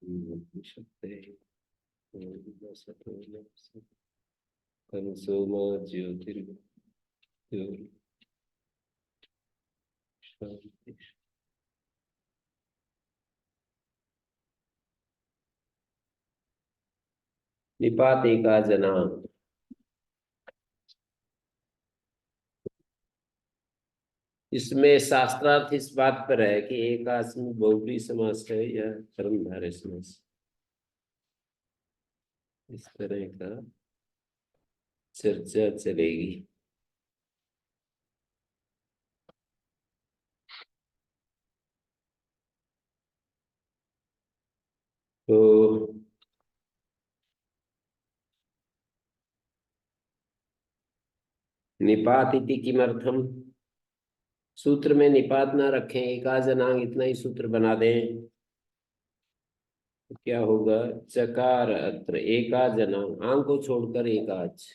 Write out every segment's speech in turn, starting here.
शक्ति सोमा ज्योतिर्गो शांति। निपात एका जना। इसमें शास्त्रार्थ इस बात पर है कि एकाच में बहुब्री समास है या कर्मधारय समास, इस तरह का चर्चा चलेगी। तो निपात इति किमर्थम, सूत्र में निपात ना रखें, एकाजनांग इतना ही सूत्र बना दें तो क्या होगा। चकार अत्र एकाजनांग, आंग को छोड़कर एकाच।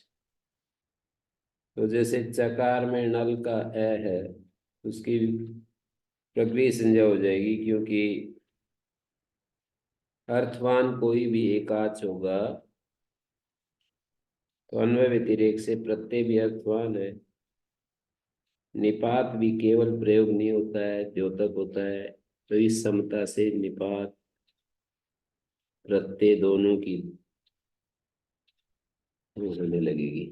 तो जैसे चकार में नल का ए है, उसकी प्रक्रिया संज्ञा हो जाएगी, क्योंकि अर्थवान कोई भी एकाच होगा तो अन्वय व्यतिरेक से प्रत्यय भी अर्थवान है। निपात भी केवल प्रयोग नहीं होता है, द्योतक होता है। तो इस समता से निपात प्रत्यय दोनों की होने लगेगी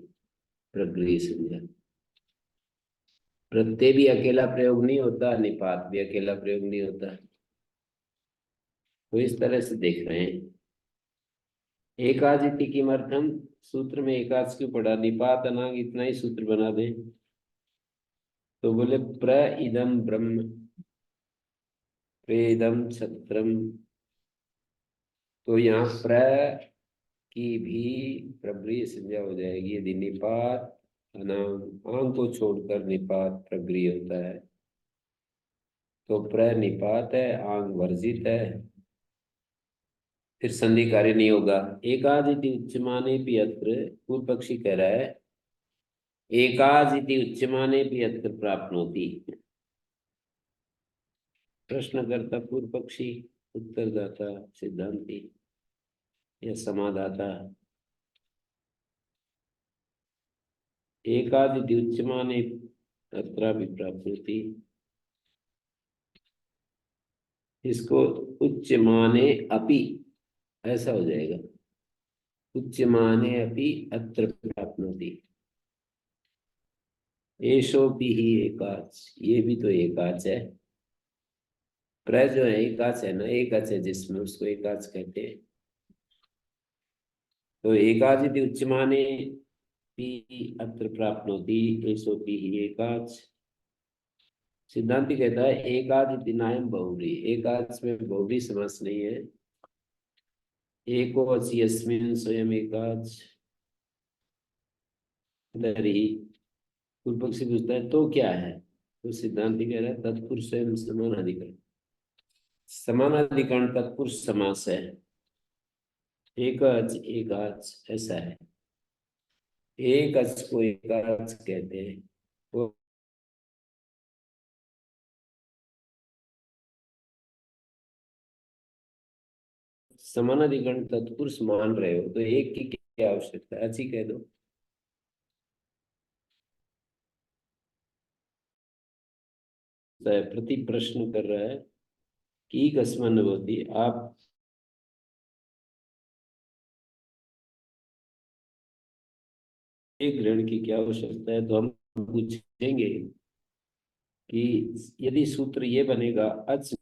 प्रक्रिया संज्ञा। प्रत्यय भी अकेला प्रयोग नहीं होता, निपात भी अकेला प्रयोग नहीं होता। तो इस तरह से देख रहे हैं। एकाज इति किमर्थम, सूत्र में एकाज क्यों पड़ा, निपात अनांग इतना ही सूत्र बना दें तो बोले प्र इदम ब्रह्म प्रेदम छत्रम। तो यहाँ प्र की भी प्रगृह्य संज्ञा हो जाएगी यदि निपात अनांग, आंग को छोड़कर निपात प्रगृह्य होता है तो प्र निपात है, आंग वर्जित है, फिर संधि कार्य नहीं होगा। एकाज इति उच्यमाने भी अत्र, पूर्व पक्षी कह रहा है एकाज इति उच्यमाने भी अत्र प्राप्नोति। प्रश्नकर्ता पूर्व पक्षी, उत्तरदाता सिद्धांती या समादाता। एकाज इति उच्यमाने अत्र भी प्राप्नोति, इसको उच्यमाने अपि ऐसा हो जाएगा। उच्यमाने अपि अत्र प्राप्नोति, एषोपि ही एकाच, ये भी तो एकाच है। प्र जो है एकाच है ना, एकाच है जिसमें, उसको एकाच कहते हैं। तो एकाच यदि उच्यमाने भी अत्र प्राप्नोति, एषोपि ही एकाच। सिद्धांति कहता है एकाच इति नायम बहुव्री, एकाच में बहुव्री समास नहीं है। एको अचि यस्मिन् स्वयं एकाच तर्हि, पूर्व पक्षी पूछता है तो क्या है, तो सिद्धांति कह रहा है तत्पुरुष स्वयं समानाधिकरण। समानाधिकरण तत्पुरुष समास है, एकच एकाच ऐसा है। एकच को एकाच कहते हैं। वो समानाधिकरण तत्पुरुष मान रहे हो तो एक की क्या आवश्यकता है, अच्छी कह दो। प्रति प्रश्न कर रहा है कि कस्मन होती, आप एक ग्रहण की क्या आवश्यकता है, तो हम पूछेंगे कि यदि सूत्र ये बनेगा अच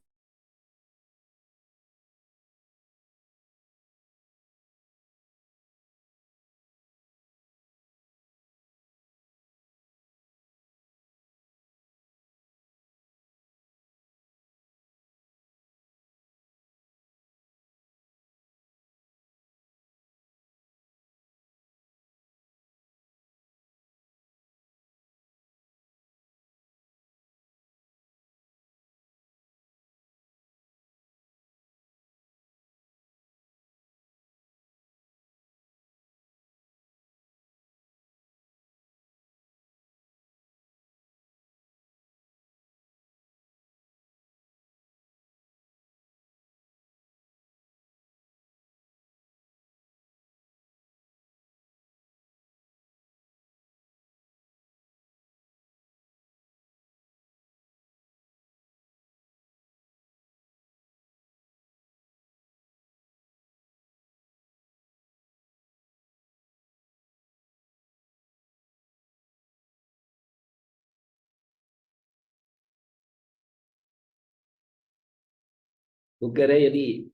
वो कह रहे यदि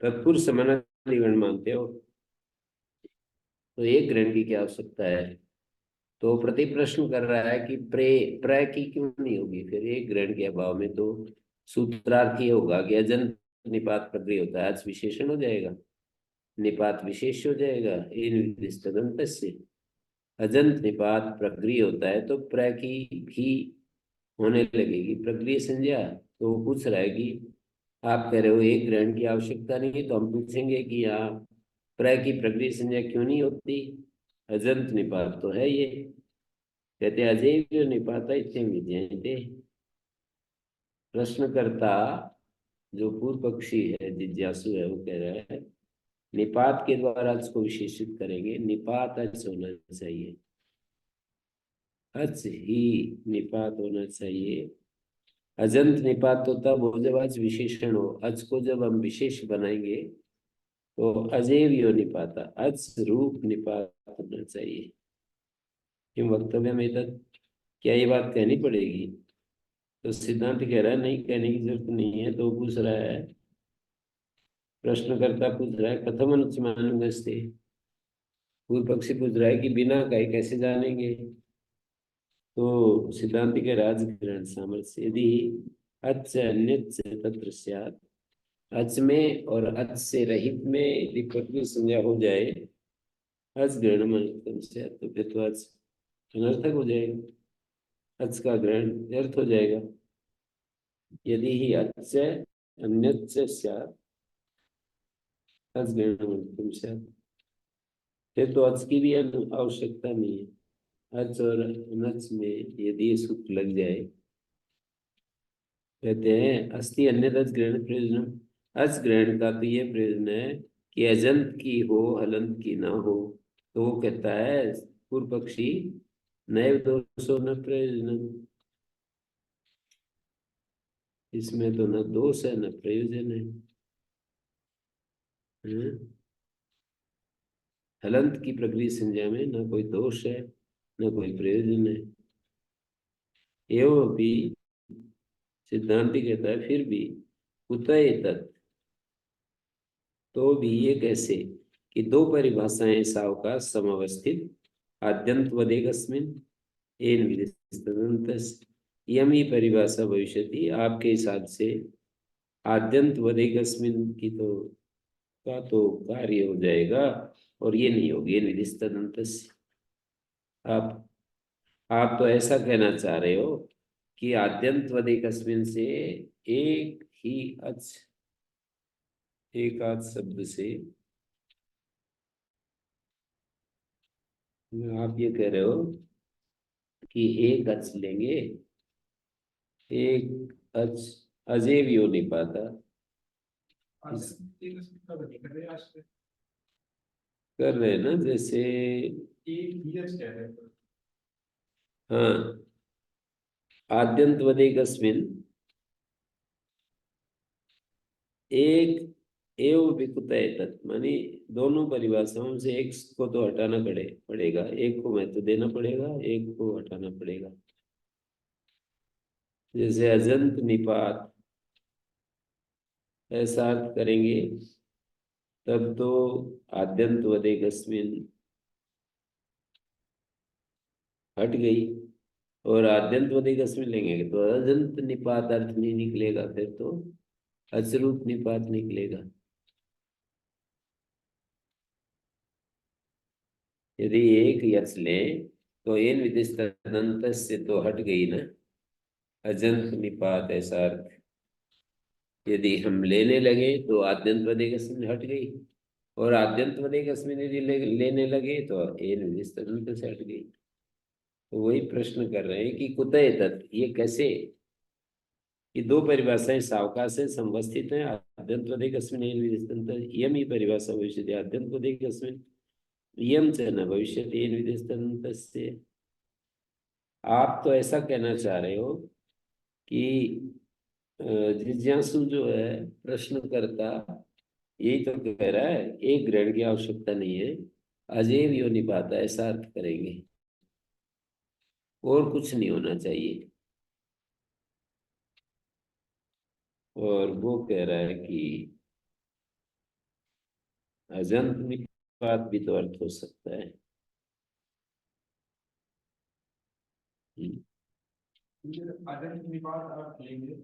तत्पुरुष समानाधिकरण मानते हो तो एक ग्रहण की क्या आवश्यकता है। तो प्रति प्रश्न कर रहा है कि प्र की क्यों नहीं होगी, फिर एक ग्रहण के अभाव में तो सूत्रार्थ ये होगा कि अजंत निपात प्रक्रिया होता है, आज विशेषण हो जाएगा, निपात विशेष हो जाएगा इन विधिस्तदंत से। अजंत निपात प्रक्रिया होता है तो प्र की भी होने लगेगी प्रक्रिया संज्ञा। तो वो पूछ रहा है कि आप कह रहे हो एक ग्रहण की आवश्यकता नहीं है, तो हम पूछेंगे कि यहाँ प्र की प्रक्रिया संज्ञा क्यों नहीं होती, अजंत निपात तो है ये। कहते अजैव निपाता इतने विधेयते। प्रश्नकर्ता जो पूर्व पक्षी है जिज्ञासु है वो कह रहा है निपात के द्वारा इसको विशेषित करेंगे, निपात अच होना चाहिए, अच ही निपात होना चाहिए। अजंत निपात तो तब हो जब अच विशेषण हो, अच को जब हम विशेष बनाएंगे तो अजैव यो निपाता अच रूप निपात होना चाहिए। क्यों वक्तव्य में तक क्या ये बात कहनी पड़ेगी। तो सिद्धांत कह रहा है नहीं, कहने की जरूरत नहीं है। तो पूछ रहा है, प्रश्नकर्ता पूछ रहा है कथम अनुमानस्ते, पूर्व पक्षी पूछ रहा है कि बिना कहे कैसे जानेंगे। तो सिद्धांत के राजग्रहण सामर्थ्य यदि अच अन्य तत्र स्यात्, अच में और अच से रहित में यदि प्रकृति संज्ञा हो जाए अच ग्रहण अनर्थकम स्यात्, तो फिर तो अच अनर्थक हो जाएगा, अच का ग्रहण व्यर्थ हो जाएगा। यदि ही अच अन्य स्यात् अच ग्रहण अनर्थकम स्यात्, फिर तो अच की भी आवश्यकता नहीं है। अच और अनच में यदि ये सूत्र लग जाए, कहते हैं अस्ति अन्य अच ग्रहण प्रयोजन, अच ग्रहण का तो ये प्रयोजन है कि अजंत की हो हलंत की ना हो। तो वो कहता है पूर्व पक्षी नैव दोषो न प्रयोजन, इसमें तो न दोष है न प्रयोजन है। हम्म? हलंत की प्रक्रिया संज्ञा में न कोई दोष है न कोई प्रयोजन है। एवं भी सिद्धांति कहता है फिर भी कुतः तत्, तो भी ये कैसे कि दो परिभाषाएं सावकाश समवस्थित आद्यंत वदेगस्मिन् एन विधिस्तदन्तस्, यम ही परिभाषा भविष्यति आपके हिसाब से आद्यंत वदेगस्मिन् की तो का तो कार्य हो जाएगा और ये नहीं होगी एन विधिस्तदन्तस्। आप आप तो ऐसा कहना चाह रहे हो कि आद्यंत वदेगस्मिन् से एक ही अच, एक आध शब्द से आप ये कह रहे हो कि एक अच लेंगे, एक अच अजेब यो नहीं पाता कर रहे हैं ना, जैसे हाँ आद्यंत वदेगस्मिन् एक एव विकुतय तत्, मानी दोनों परिभाषाओं से एक को तो हटाना पड़ेगा, एक को महत्व देना पड़ेगा, एक को हटाना पड़ेगा। जैसे अजंत निपात ऐसा अर्थ करेंगे तब तो आद्यंत वदेगस्मिन् हट गई, और आद्यंत वदेगस्मिन् लेंगे तो अजंत निपात अर्थ नहीं निकलेगा, फिर तो अचरूप निपात निकलेगा। यदि एक यच लें तो इन विधिस्तदंत से तो हट गई ना अजंत निपात ऐसा अर्थ। यदि हम लेने लगे तो आद्यंत वदेगस्मिन् हट गई, और आद्यंत वदेगस्मिन् यदि लेने लगे तो इन विधिस्तदंत से हट गई। तो वही प्रश्न कर रहे हैं कि कुतः तत्, ये कैसे कि दो परिभाषाएं सावकाश से संवस्थित हैं, आद्यंत वदेगस्मिन् इन विधिस्तदंत, यम ही परिभाषा भविष्यति आद्यंत वदेगस्मिन् यम च न भविष्यति इन विधिस्तदन्तस्य। आप तो ऐसा कहना चाह रहे हो कि जिज्ञासु जो है प्रश्नकर्ता यही तो कह रहा है एक ग्रहण की आवश्यकता नहीं है, अजेव यो निपाता ऐसा अर्थ करेंगे और कुछ नहीं होना चाहिए। और वो कह रहा है कि अजंत निपात भी तो अर्थ हो सकता है। अजंत निपात अर्थ लेंगे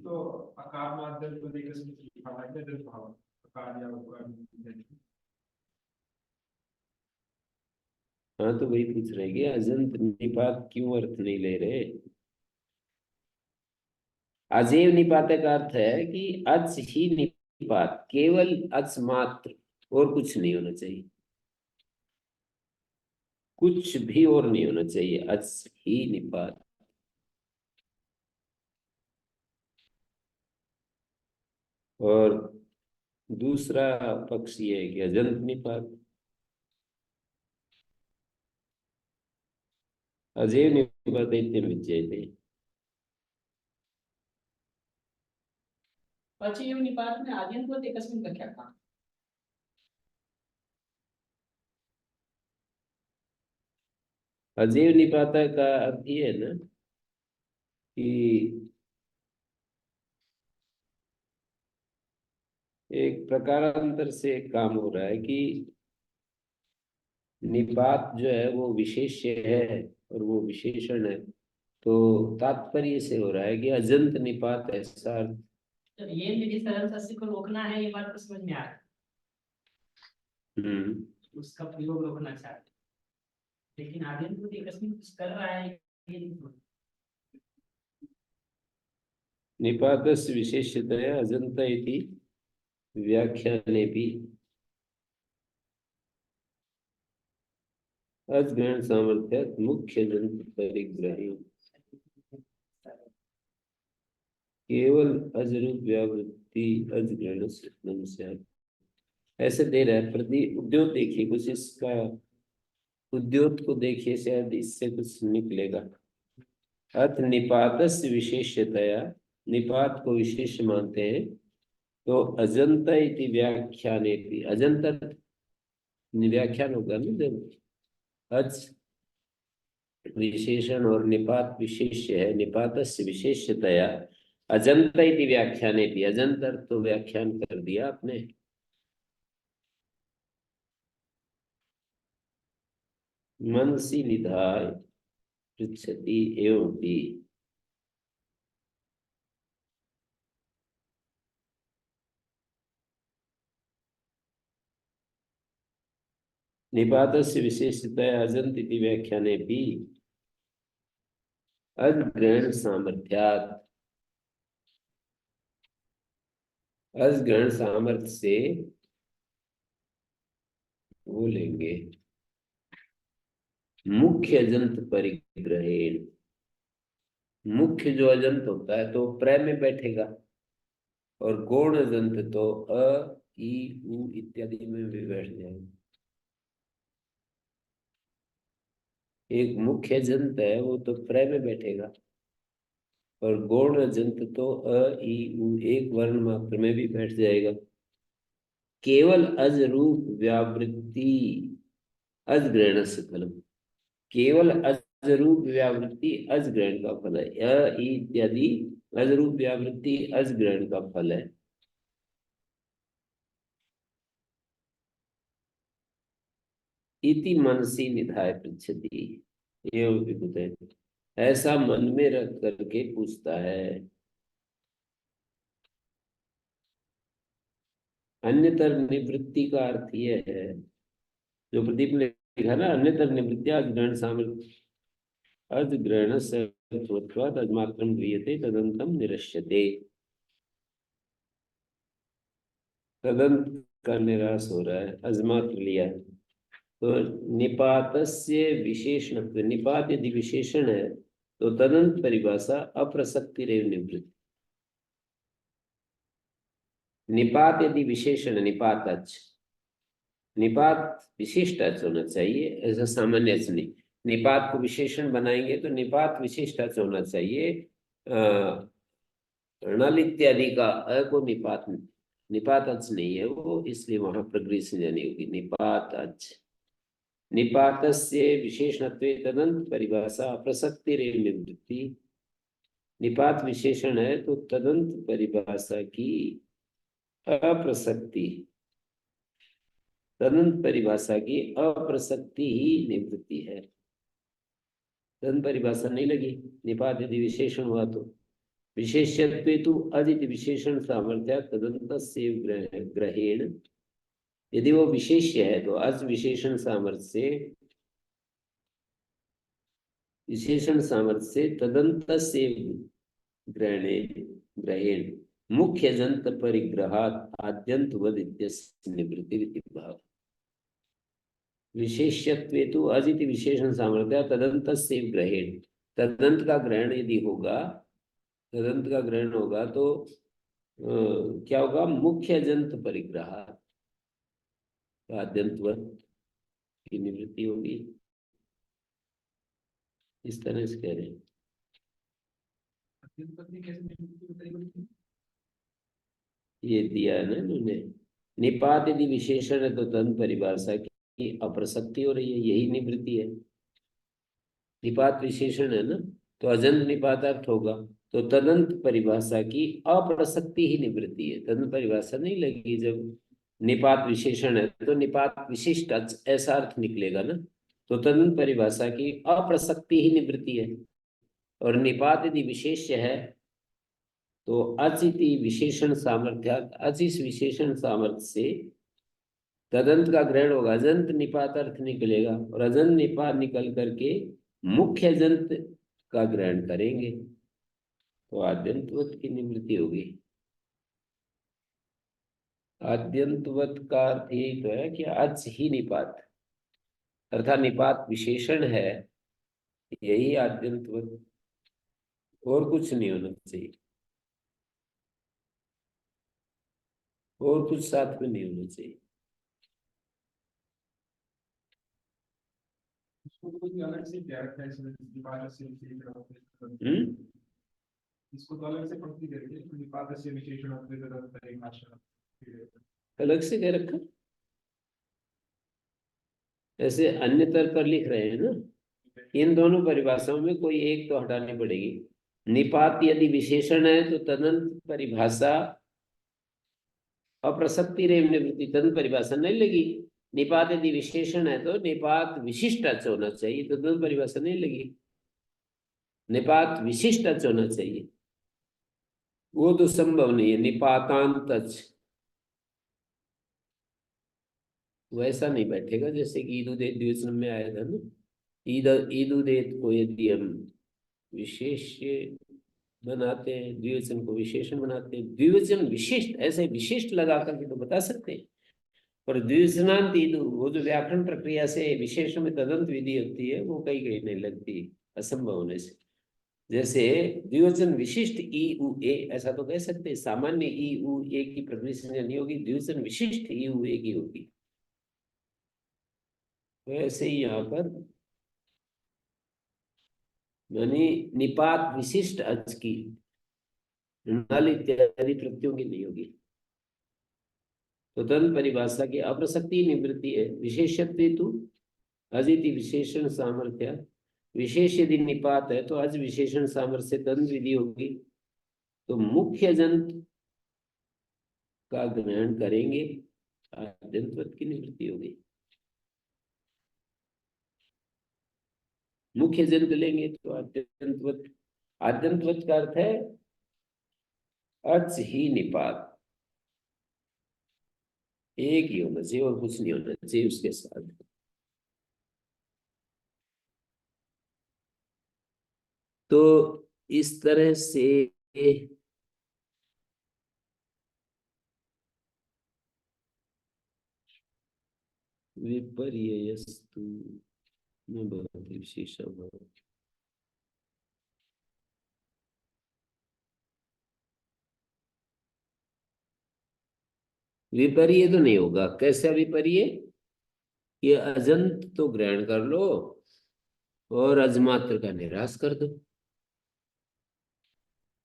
तो आकार माध्यम को लेकर लिखा है अजंत भाव आकार या उकार। हाँ तो वही पूछ रहे कि अजंत निपात क्यों अर्थ नहीं ले रहे। अजेव निपात का अर्थ है कि अच ही निपात, केवल अच मात्र, और कुछ नहीं होना चाहिए, कुछ भी और नहीं होना चाहिए, अच ही निपात। और दूसरा पक्ष ये है कि अजंत निपात। अजेव निपात इतने विजयते। पचीय निपात में आद्यंत होते एकस्मिन् का क्या काम। अजेव निपात का अर्थ ये है ना कि एक प्रकारांतर से काम हो रहा है कि निपात जो है वो विशेष्य है और वो विशेषण है, तो तात्पर्य से हो रहा है कि अजंत निपात ऐसा अर्थ। जब ये मेरी सरल सस्य को रोकना है, ये बात तो समझ में आ रहा है, उसका प्रयोग रोकना चाहते, लेकिन आद्यंत होते एकस्मिन् कुछ कर रहा है ये नहीं समझ। निपातस्य विशेष्यतया अजंत इति व्याख्याने भी अजग्रहण सामर्थ्य मुख्य जंतु परिग्रही केवल अजरूप व्यावृत्ति अजग्रहण से ऐसे दे रहा है। प्रति उद्योग देखिए कुछ इसका, उद्योग को देखिए शायद इससे कुछ निकलेगा। अथ निपातस्य विशेष्यतया, निपात को विशेष मानते हैं, तो अजंत इति व्याख्याने भी, अजंत व्याख्यान होगा ना जब अज विशेषण और निपात विशेष्य है, निपातस्य विशेष्यतया अजंत इति व्याख्याने भी, अजंत अर्थ तो व्याख्यान कर दिया आपने। मनसी निधाय पृच्छति एवं भी, निपातस्य विशेषतया अजंत इति व्याख्याने भी अजग्रहण सामर्थ्यात्, अजग्रहण सामर्थ्य से वो लेंगे मुख्य अजंत परिग्रहेण। मुख्य जो अजंत होता है तो प्र में बैठेगा, और गौण अजंत तो अ ई उ इत्यादि में भी बैठ जाएगा। एक मुख्य अजंत है वो तो प्र में बैठेगा, और गौण अजंत तो अ ई उ एक वर्ण मात्र में भी बैठ जाएगा। केवल अज रूप व्यावृत्ति अजग्रहण से फलम, केवल अजरूप व्यावृत्ति अजग्रहण का फल है, य ई इत्यादि अजरूप व्यावृत्ति अजग्रहण का फल है। इति मनसी निधाय पृच्छति एवं विबुधे, ऐसा मन में रख करके पूछता है। अन्यतर निवृत्ति का अर्थ यह है, जो प्रदीप ने लिखा ना, अन्यतर निवृत्ति अजग्रहण सामर्थ्य, अजग्रहण से तन्मात्रं क्रियते तदंतम निरस्यते, तदंत का निराश हो रहा है, अजमात्र लिया है। तो निपातस्य विशेषण, निपात यदि विशेषण है तो तदंत परिभाषा अप्रसक्ति रेव निवृत्ति। निपात यदि विशेषण, निपातच, निपात विशिष्ट अर्थ होना चाहिए, ऐसा सामान्य अर्थ नहीं। निपात को विशेषण बनाएंगे तो निपात विशिष्ट अर्थ होना चाहिए। नल इत्यादि का अ को निपात, निपात अर्थ नहीं है वो, इसलिए वहां प्रगृह जानी होगी, निपात अर्थ। निपातस्य विशेषणत्वे तदंत परिभाषा अप्रसक्ति रेव निवृत्ति, निपात विशेषण है तो तदंत परिभाषा की अप्रसक्ति, तदंत परिभाषा की अप्रसक्ति ही निवृत्ति है। तदंत परिभाषा नहीं लगी, निपात यदि विशेषण हुआ तो विशेष्यत्वे तो अदिति विशेषण सामर्थ्य तदंत से ग्रहेण, यदि वो विशेष्य है तो अज विशेषण सामर्थ्य से, विशेषण सामर्थ्य से तदंत से ग्रहेण मुख्य जंत परिग्रहात आद्यंत वद इत्यस्य निवृत्ति भाव। विशेष्यत्वे तो अजिति विशेषण सामर्थ्य तदंत से ग्रहेण, तदंत का ग्रहण यदि होगा, तदंत का ग्रहण होगा तो क्या होगा, मुख्य जंत परिग्रह आद्यंतवत की निवृत्ति होगी। इस तरह से कह रहे हैं। ये दिया है ना इन्होंने, निपात यदि विशेषण है तो तदंत परिभाषा की अप्रसक्ति हो रही है, यही निवृत्ति है। निपात विशेषण है ना तो अजंत निपातार्थ होगा, तो तदंत परिभाषा की अप्रसक्ति ही निवृत्ति है। तदंत परिभाषा नहीं लगी, जब निपात विशेषण है तो निपात विशिष्ट ऐसा अर्थ निकलेगा ना, तो तदंत परिभाषा की अप्रसक्ति ही निवृत्ति है। और निपात यदि विशेष्य है तो अचिति विशेषण सामर्थ्यात, अचिस विशेषण सामर्थ्य से तदंत का ग्रहण होगा, अजंत निपात अर्थ निकलेगा, और अजंत निपात निकल करके मुख्य जंत का ग्रहण करेंगे तो आद्यंतवत की निवृत्ति होगी। आद्यंतवत का अर्थ यही तो है कि अच ही निपात, अर्थात निपात विशेषण है, यही आद्यंतवत, और कुछ नहीं होना चाहिए, और कुछ साथ में नहीं होना चाहिए। अलग से क्या रखा है इसमें, निपात से इसको तो अलग से पंक्ति करके निपात से विशेषण तदंत परिभाषा अलग से क्या रखा, ऐसे अन्यतर पर लिख रहे हैं ना, इन दोनों परिभाषाओं में कोई एक तो हटानी पड़ेगी। निपात यदि विशेषण है तो तदंत परिभाषा अप्रसक्ति रेव निवृत्ति, तदंत परिभाषा नहीं लगी। निपात यदि विशेषण है तो निपात विशिष्ट अच होना चाहिए, तो तदंत परिभाषा नहीं लगी। निपात विशिष्ट अच होना चाहिए, वो तो संभव नहीं है। निपातांत अच वैसा नहीं बैठेगा जैसे कि ईदुदेत द्विवचन में आया था ना, ईदुदेत को यदि हम विशेष बनाते हैं, द्विवचन को विशेषण बनाते हैं, द्विवचन विशिष्ट ऐसे विशिष्ट लगा करके तो बता सकते हैं, पर द्विवचनांत ईदु वो जो व्याकरण प्रक्रिया से विशेषण में तदंत विधि होती है वो कहीं कहीं नहीं लगती, असंभव होने से। जैसे द्विवचन विशिष्ट ई उ ए ऐसा तो कह सकते हैं, सामान्य ई उ ए की प्रकृति संज्ञा नहीं होगी, द्विवचन विशिष्ट ई उ ए की होगी। तो ऐसे ही यहाँ पर यानी निपात विशिष्ट अच की नल इत्यादि प्रत्ययों की नहीं होगी। तो तदंत परिभाषा की अप्रसक्ति निवृत्ति है। विशेषत्व तो अजिति विशेषण सामर्थ्य, विशेष यदि निपात है तो अज विशेषण सामर्थ्य से तदंत विधि होगी, तो मुख्य जंत का ग्रहण करेंगे, आद्यंतवत की निवृत्ति होगी। मुख्य जंत लेंगे तो आद्यंतवत, आद्यंतवत का अर्थ है अच ही निपात, एक ही होना चाहिए और कुछ नहीं होना चाहिए उसके साथ। तो इस तरह से विपर्ययस्तु न भवति विशेषः। विपर्य तो नहीं होगा, कैसा विपर्य, ये अजंत तो ग्रहण कर लो और अजमात्र का निराश कर दो,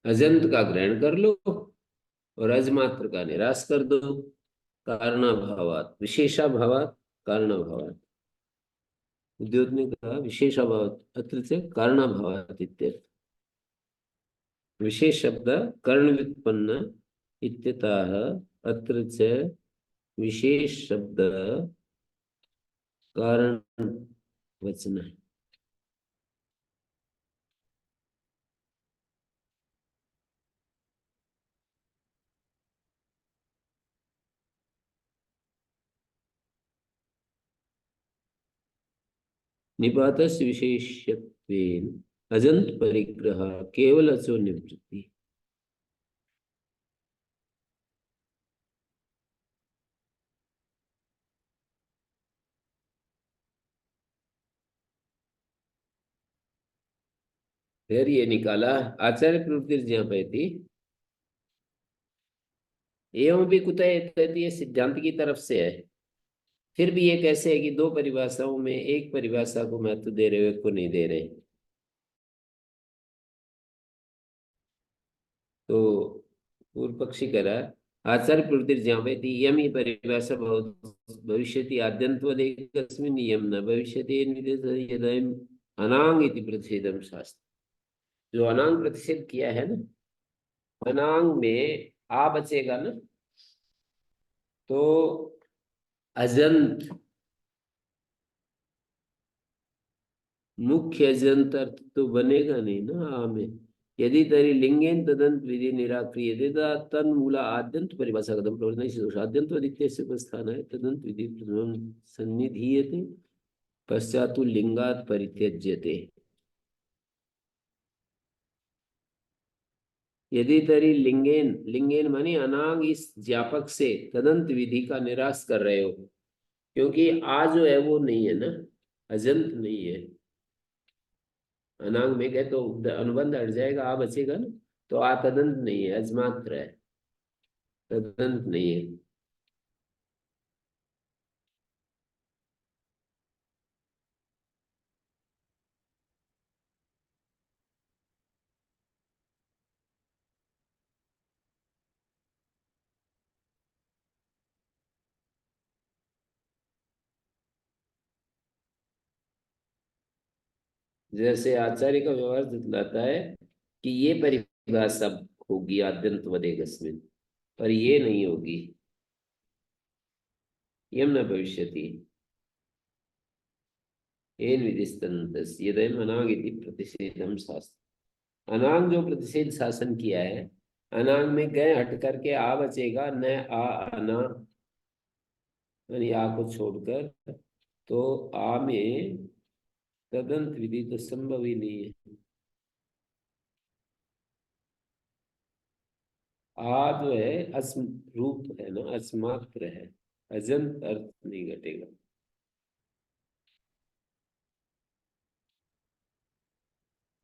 अजंत का ग्रहण कर लो और अजमात्र का निराश कर दो। कारणाभावात विशेषाभावात कारणाभावात, उद्योग ने कहा विशेषाभावात अत्र से कारणाभावात इत्यर्थ। विशेष शब्द कर्ण व्युत्पन्न इत्यतः अत्र च विशेष शब्द कारण वचन है। निपातस्य विशेष्यत्वेन अजंत परिग्रह केवल अचो निवृत्ति। फिर ये निकाला आचार्य प्रवृत्ति जहाँ पे थी एवं भी कुतः इत्येतत्, ये सिद्धांत की तरफ से है। फिर भी ये कैसे है कि दो परिभाषाओं में एक परिभाषा को महत्व दे रहे हो, एक को नहीं दे रहे। तो पूर्व पक्षी कह रहा है आचार्य प्रवृत्ति जहाँ पे थी यम ही परिभाषा भविष्यति आद्यंत्वदेकस्मिन् यम न भविष्यति यदयम् अनांग इति प्रतिषेधम शास्त्र। जो अनांग प्रतिषेध किया है ना, अनांग में आ बचेगा ना, तो अजंत मुख्य अजंत अर्थ तो बनेगा नहीं ना आ में। यदि तरी लिंगेन तदंत विधि निराक्रियते तन मूला आद्यंत परिभाषा कदम प्रवर्तन आद्यंत अदित्य से प्रस्थान है तदंत विधि सन्निधीयते पश्चातु लिंगात परित्यज्यते। यदि तरी लिंगेन, लिंगेन मानी अनांग इस ज्ञापक से तदंत विधि का निराश कर रहे हो, क्योंकि आ जो है वो नहीं है ना, अजंत नहीं है। अनांग में गए तो अनुबंध हट जाएगा, आ बचेगा ना, तो आ तदंत नहीं है, अजमात्र है, तदंत नहीं है। जैसे आचार्य का व्यवहार दिखलाता है कि ये परिभाषा होगी आद्यंत वदेगस्मिन्, पर ये नहीं होगी। यम न भविष्यति एन विधिस्तन्तस् यदयम् अनांग इति प्रतिषेधम शास्त्र। अनांग जो प्रतिषेध शासन किया है, अनांग में गए हट करके आ बचेगा, न आ अना, यानी आ को छोड़कर, तो आ में तदंत विधि तो संभव ही नहीं है। आ जो है अस्म रूप है ना, अस्मात्र है, अजंत अर्थ नहीं घटेगा।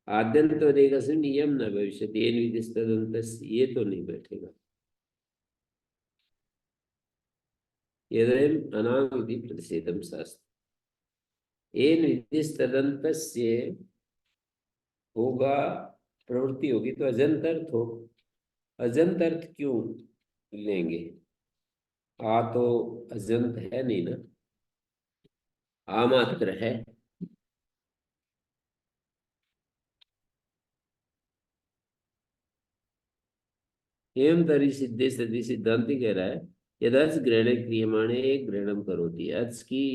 आद्यंत से नियम न भविष्य येन विधिस्तदंतस्, ये तो नहीं बैठेगा। यदयम् अनांग इति प्रतिषेधम शास्त्र येन विधिस्तदंतस्य होगा, प्रवृत्ति होगी तो अजंत अर्थ हो। अजंत अर्थ क्यों लेंगे? आ तो अजंत है नहीं ना, आ मात्र है। एवं तरी सिद्धे सदी सिद्धांति कह रहा है यदर्थ ग्रहण क्रियमाणे एक ग्रहणम करोति, अर्थ की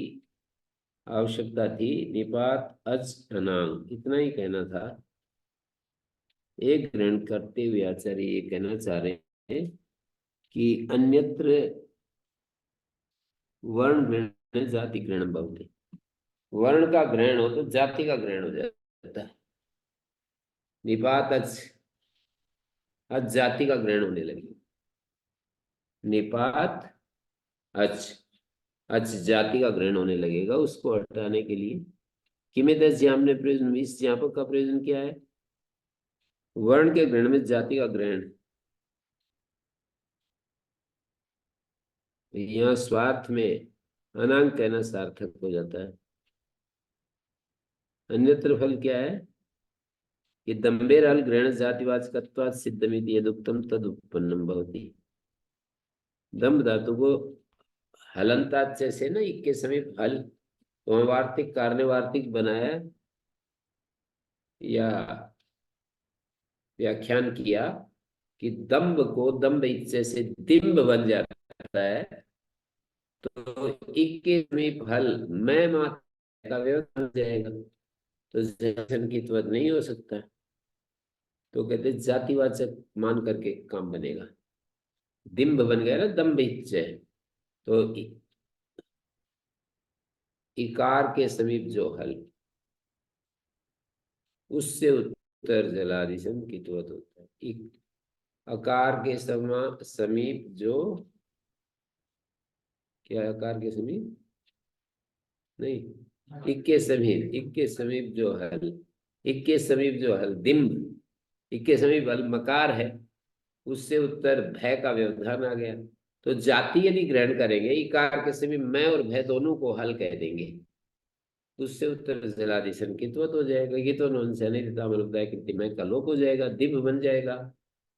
आवश्यकता थी, निपात अच अनांग इतना ही कहना था। एक ग्रहण करते हुए आचार्य ये कहना चाह रहे हैं कि अन्यत्र वर्ण ग्रहण जाति ग्रहण भवति। वर्ण का ग्रहण हो तो जाति का ग्रहण हो जाता है। निपात अच जाति का ग्रहण होने लगी। निपात अच अच जाति का ग्रहण होने लगेगा। उसको हटाने के लिए किमें ज्याम ने प्रयोजन, इस ज्ञापक का प्रयोजन क्या है? वर्ण के ग्रहण में जाति का ग्रहण। यहाँ स्वार्थ में अनांग कहना सार्थक हो जाता है। अन्यत्र फल क्या है कि दम्बेर हल ग्रहण जातिवाचकत्वात् सिद्धमिति यदुक्तम तद उत्पन्नम भवति। दम्भ धातु को हलंतात जैसे ना इक्के समीप हल वार्तिक कार्य वार्तिक बनाया, या व्याख्यान किया कि दम्भ को दम्भ इच्चे से दिम्ब बन जाता है, तो इक के समीप हल मैं मात्र का व्यवधान बन जाएगा, तो संकितवत नहीं हो सकता। तो कहते जातिवाचक मान करके काम बनेगा। दिम्ब बन गया ना दम्भ इच्चे, तो इकार के समीप जो हल, उससे उत्तर जलादि संकितवत होता है। अकार के समीप जो, क्या है अकार के समीप, नहीं, इक के समीप जो हल, इक के समीप जो हल दिम्ब, इक के समीप हल मकार है, उससे उत्तर भय का व्यवधान आ गया। तो जाति यदि ग्रहण करेंगे, इकार के समीप मैं और भय दोनों को हल कह देंगे, उससे उत्तर जलादि संकितवत हो जाएगा। ये तो मैं का लोप हो जाएगा, दिव्य बन जाएगा।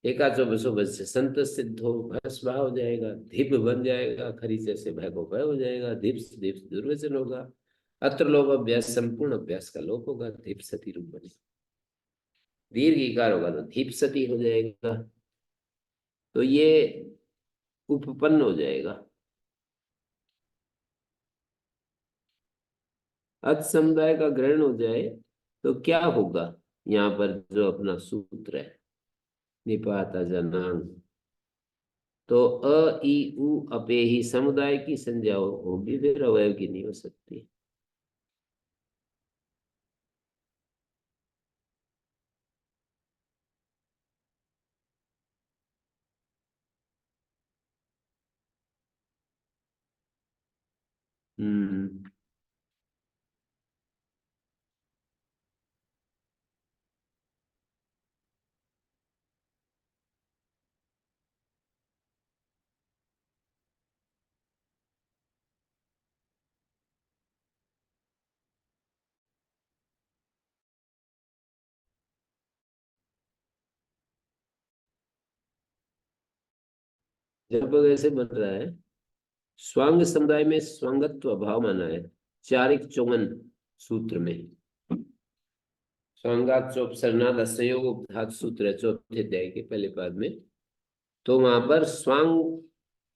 एकाचो बसो बस से संत सिद्ध हो, भस्भा हो जाएगा, धिप बन जाएगा, खरीचे से भय को भय हो जाएगा, धिप्स धिप्स दुर्वचन होगा। अत्र लोप अभ्यास संपूर्ण अभ्यास का लोप होगा, धिप सती रूप बने। दीर्घ इकार होगा तो धिप सती हो जाएगा, तो ये उपपन्न हो जाएगा। अच समुदाय का ग्रहण हो जाए तो क्या होगा, यहाँ पर जो अपना सूत्र है निपात जनांग, तो अ ई उ अपे ही समुदाय की संज्ञा होगी, फिर अवयव की नहीं हो सकती। हम्म, जब ऐसे बन रहा है, स्वांग समुदाय में स्वांगत्व अभाव माना है 451 सूत्र में। स्वांगात चौपसरनाद संयोग उपधात सूत्र है चौथे अध्याय के पहले पाद में। तो वहां पर स्वांग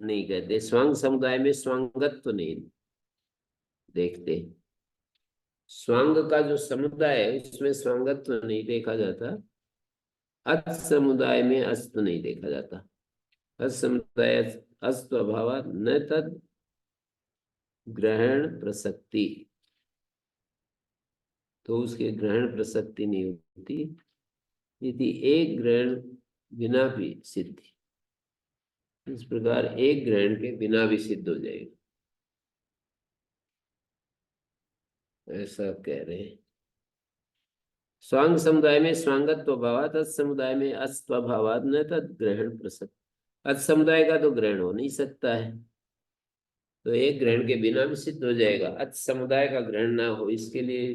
नहीं कहते, स्वांग समुदाय में स्वांगत्व नहीं देखते। स्वांग का जो समुदाय है उसमें स्वांगत्व नहीं देखा जाता, अत समुदाय में अस्त नहीं देखा जाता। अत समुदाय अस्त अभाव न तद ग्रहण प्रसक्ति, तो उसके ग्रहण प्रसक्ति नहीं होती। यदि एक ग्रहण बिना भी सिद्धि, इस प्रकार एक ग्रहण के बिना भी सिद्ध हो जाएगा, ऐसा कह रहे हैं। स्वांग समुदाय में स्वांगत्व भाव, तत् समुदाय में अस्त्वभावात न तद ग्रहण प्रसक्त। अत समुदाय का तो ग्रहण हो नहीं सकता है, तो एक ग्रहण के बिना भी सिद्ध हो जाएगा। अत समुदाय का ग्रहण ना हो इसके लिए,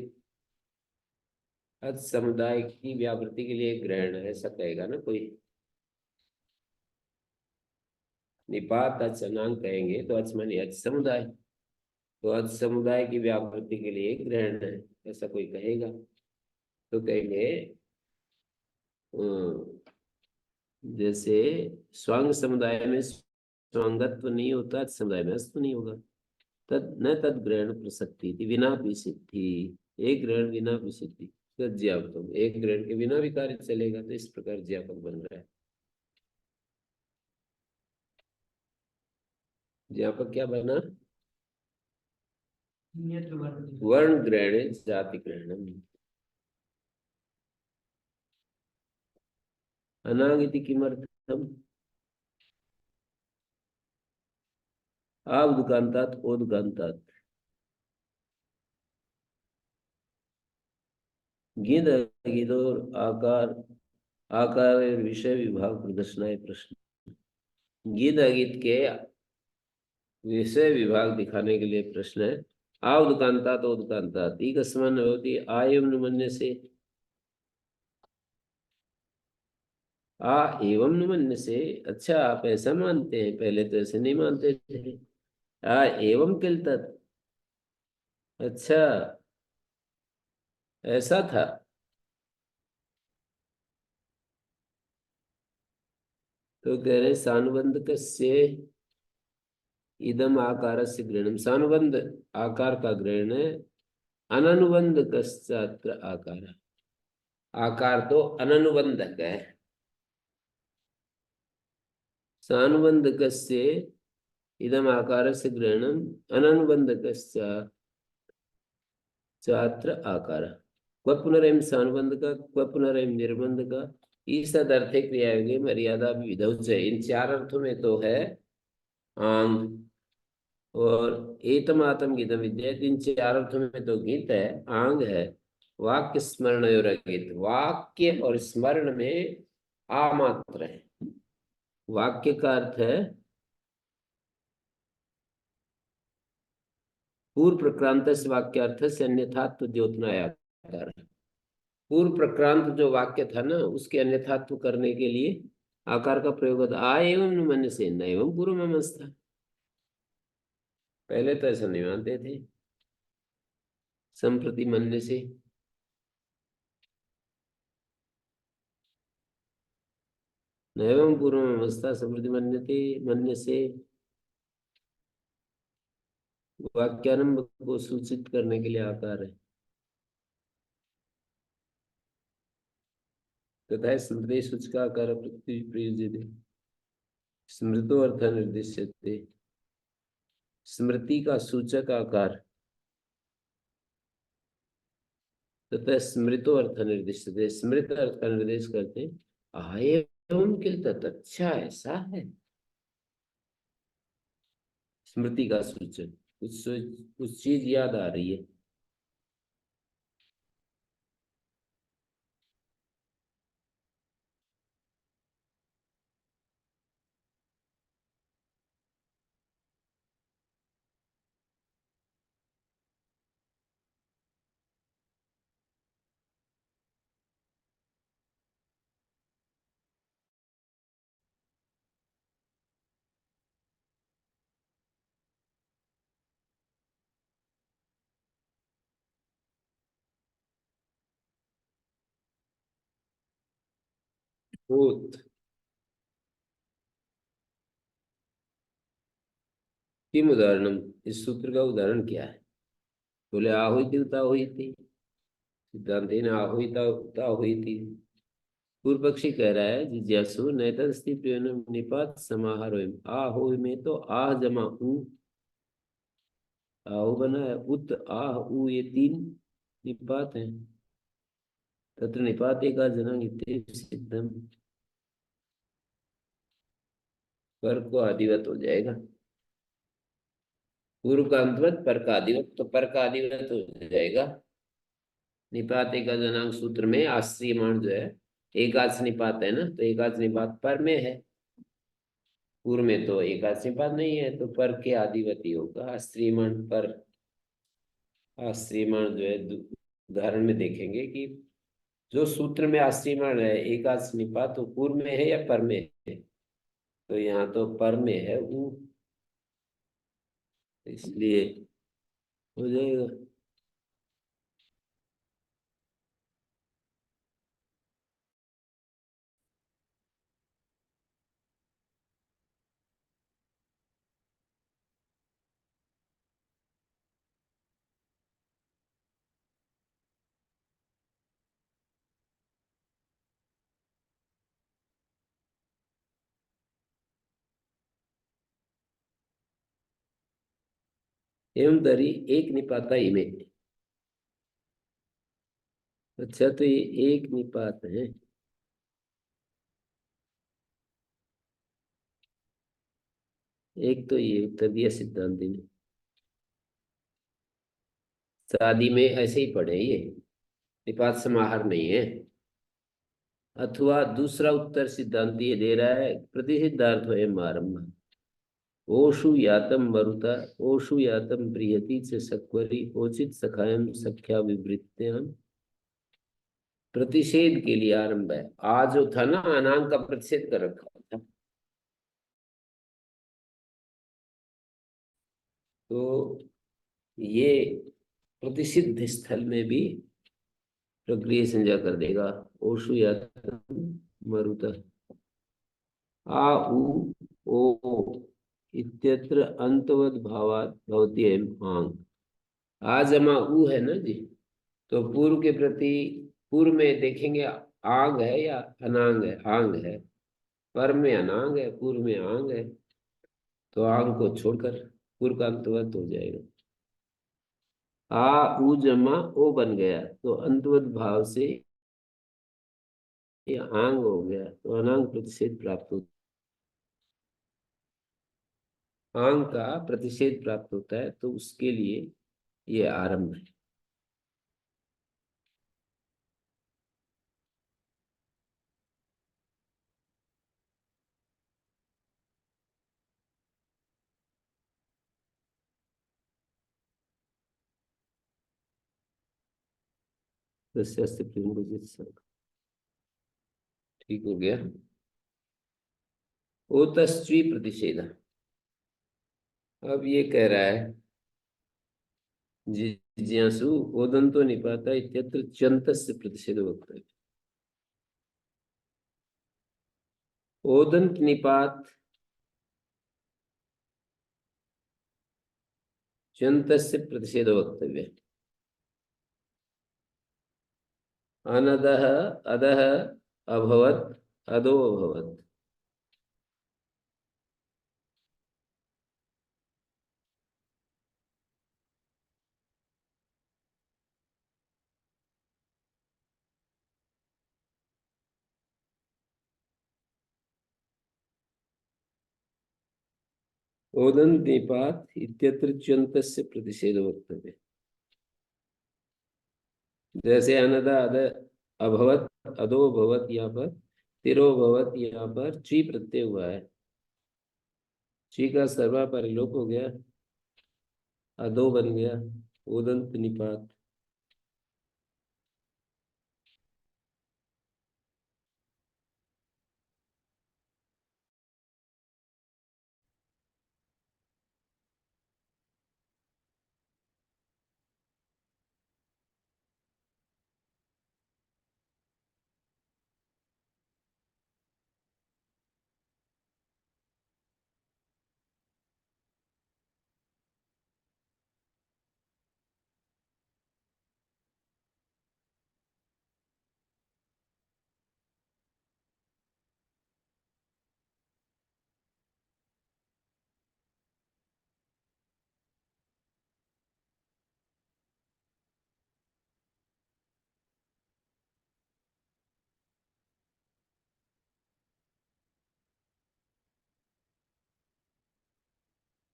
अत समुदाय की व्यावृत्ति के लिए ग्रहण है, ऐसा कहेगा ना कोई। निपात अचनांग कहेंगे तो अच मानी अच समुदाय, तो अच समुदाय की व्यावृत्ति के लिए एक ग्रहण है, ऐसा कोई कहेगा तो कहेंगे जैसे स्वांग समुदाय में स्वांगत्व नहीं होता, समुदाय में अस्त नहीं होगा। तद न तद ग्रहण प्रसक्ति थी बिना भी सिद्धि, एक ग्रहण बिना भी सिद्धि। ज्ञापक, एक ग्रहण के बिना भी कार्य चलेगा, तो इस प्रकार ज्ञापक बन रहा है। ज्ञापक क्या बना, वर्ण ग्रहण जाति ग्रहण। अनागिति किमर्थम, आवदुकांतात ओदुकांतात, गिद गिद और आकार, आकार विषय विभाग प्रदर्शनाय प्रश्न। गिद अगित के विषय विभाग दिखाने के लिए प्रश्न है। आवदुकांतात ओदुकांतात ई का समान होती आयम नुमन्य से, आ एवं नुमन्य से। अच्छा आप ऐसा मानते हैं, पहले तो ऐसे नहीं मानते थे। आ एवं किल तत्, अच्छा ऐसा था। तो कह रहे हैं सानुबंधकस्य इदम आकारस्य ग्रहणम, सानुबंध आकार का ग्रहण है। अननुबंधकस्य आकार, आकार तो अननुबंधक है। सानुबंधकस्य इदम आकारस्य ग्रहणम अननुबंधकस्य चात्र आकार। क्व पुनरेम सानुबंध का, क्व पुनरेम निर्बंध का, ईसद अर्थे क्रियायोगे मर्यादा विधौ च। इन चार अर्थों में तो है आंग, और एतमातम गीतम विद्या, इन चार अर्थों में तो गीत है, आंग है। वाक्य स्मरण और अगीत, वाक्य और स्मरण में आ मात्र है। वाक्य का अर्थ है पूर्व प्रक्रांत वाक्यार्थ से अन्यथात्व द्योतनायाकार। पूर्व प्रक्रांत जो वाक्य था ना, उसके अन्यथात्व करने के लिए आकार का प्रयोग होता। आ एवं मन से न एवं पूर्व ममस्था। पहले तो ऐसा नहीं मानते थे, संप्रति मन से। न एवं पूर्व ममस्था संप्रति मन से वाक्यारंभ को सूचित करने के लिए आकार है। तथा स्मृति सूचकाकार प्रयुज्यते स्मृतो अर्थ निर्दिश्यते। स्मृति का सूचक आकार तथा स्मृतो अर्थ निर्दिश्यते, स्मृत अर्थ का निर्देश करते हैं। आए एवं किल तत्, अच्छा ऐसा है। स्मृति का सूचक, कुछ चीज याद आ रही है। भूत किम उदाहरणम, इस सूत्र का उदाहरण क्या है? बोले आहुति उता हुई थी, सिद्धांत आहुता उता हुई थी। पूर्व पक्षी कह रहा है जिज्ञासु नैतस्ति प्रयोजन निपात समाहारो। आहु में तो आह जमा ऊ, आहु बना है, उत आह ऊ, ये तीन निपात हैं। तत्र निपात का जना सिद्धम, पर को आदिवत हो जाएगा। पूर्व का अंतवत, पर का आदिवत, तो पर का आदिवत हो जाएगा। निपात का जनांग सूत्र में आश्रियमाण जो है, एकाच निपात है ना, तो एकाच निपात पर में है। पूर्व में तो एकाच निपात नहीं है, तो पर के आदिवती होगा। आश्रियमाण पर, आश्रियमाण जो है उदाहरण में देखेंगे कि जो सूत्र में आश्रियमाण है एकाच निपात, तो पूर्व में है या पर में है? तो यहाँ तो पर में है वो, इसलिए हो जाएगा। एवं तरी एक निपाता इमे। अच्छा, तो ये एक निपात है। एक तो ये उत्तर दिया सिद्धांति ने, शादी में ऐसे ही पढ़े ये, निपात समाहार नहीं है। अथवा दूसरा उत्तर सिद्धांति ये दे रहा है, प्रतिसिद्धार्थ है आरंभ। ओषु यातम मरुता, ओषु यातम प्रियति से सक्वरी, ओचित सखायम सख्या विवृत्याम। प्रतिषेध के लिए आरंभ है। आ जो था ना, अनांग का प्रतिषेध कर रखा था, तो ये प्रतिषिद्ध स्थल में भी प्रक्रिया संज्ञा कर देगा। ओषु यातम मरुता, आ उ ओ इत्यत्र अंतवद भावात भवति एम आंग। आ जमा उ है ना जी, तो पूर्व के प्रति पूर्व में देखेंगे आंग है या अनांग है? आंग है। पर में अनांग है, पूर्व में आंग है, तो आंग को छोड़कर पूर्व का अंतवत हो जाएगा। आ उ जमा ओ बन गया, तो अंतवत भाव से ये आंग हो गया, तो अनांग प्रतिषेध प्राप्त होता है। आंग का प्रतिषेध प्राप्त होता है, तो उसके लिए ये आरंभ है। ठीक हो गया। ओतस्वी प्रतिषेध। अब ये कह रहा है जिज्ञासु ओदंतो निपाता इत्यत्र चंतस्य प्रतिषेध वक्तव्य। ओदंत निपात चंतस्य प्रतिषेध वक्तव्य। अनदः अधः अभवत् अधो अभवत्। ओदंत निपात इत्यत्र चंतस्य प्रतिषेध वक्तव्य। जैसे अनदा अद अभवत अधो भवत, यहाँ पर तिरो भवत, यहाँ पर ची प्रत्यय हुआ है, ची का सर्वा परिलोप हो गया, अधो बन गया, ओदंत निपात।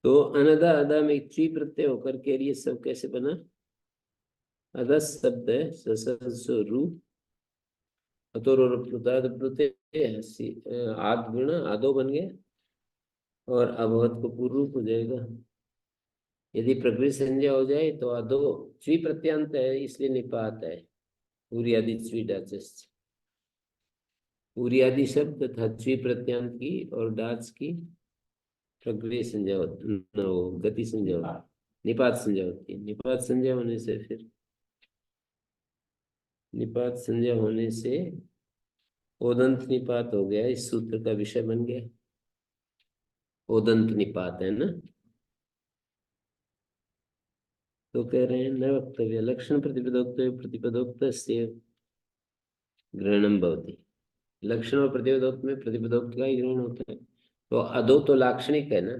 तो अनदा अदा में ची प्रत्यय होकर के ये सब कैसे बना? अदस शब्द है, ससु आद गुण आदो बन गया, और अभवत को पूर्व रूप हो जाएगा। यदि प्रकृति संज्ञा हो जाए तो अधो ची प्रत्यांत है, इसलिए निपात है। पूरी आदि ची डाचस्ट, पूरी आदि शब्द तथा ची प्रत्यांत की और डाच की प्रकृति संज्ञा गति संज्ञा होती, निपात संज्ञा होती है। निपात संज्ञा होने से फिर निपात संज्ञा होने से ओदंत निपात हो गया, इस सूत्र का विषय बन गया। ओदंत निपात है ना। तो कह रहे हैं न वक्तव्य लक्षण प्रतिपदोक्त प्रतिपदोक्त से ग्रहणम भवति। लक्षण और प्रतिपदोक्त में प्रतिपदोक्त का ही ग्रहण होता है। तो अधो तो लाक्षणिक है ना,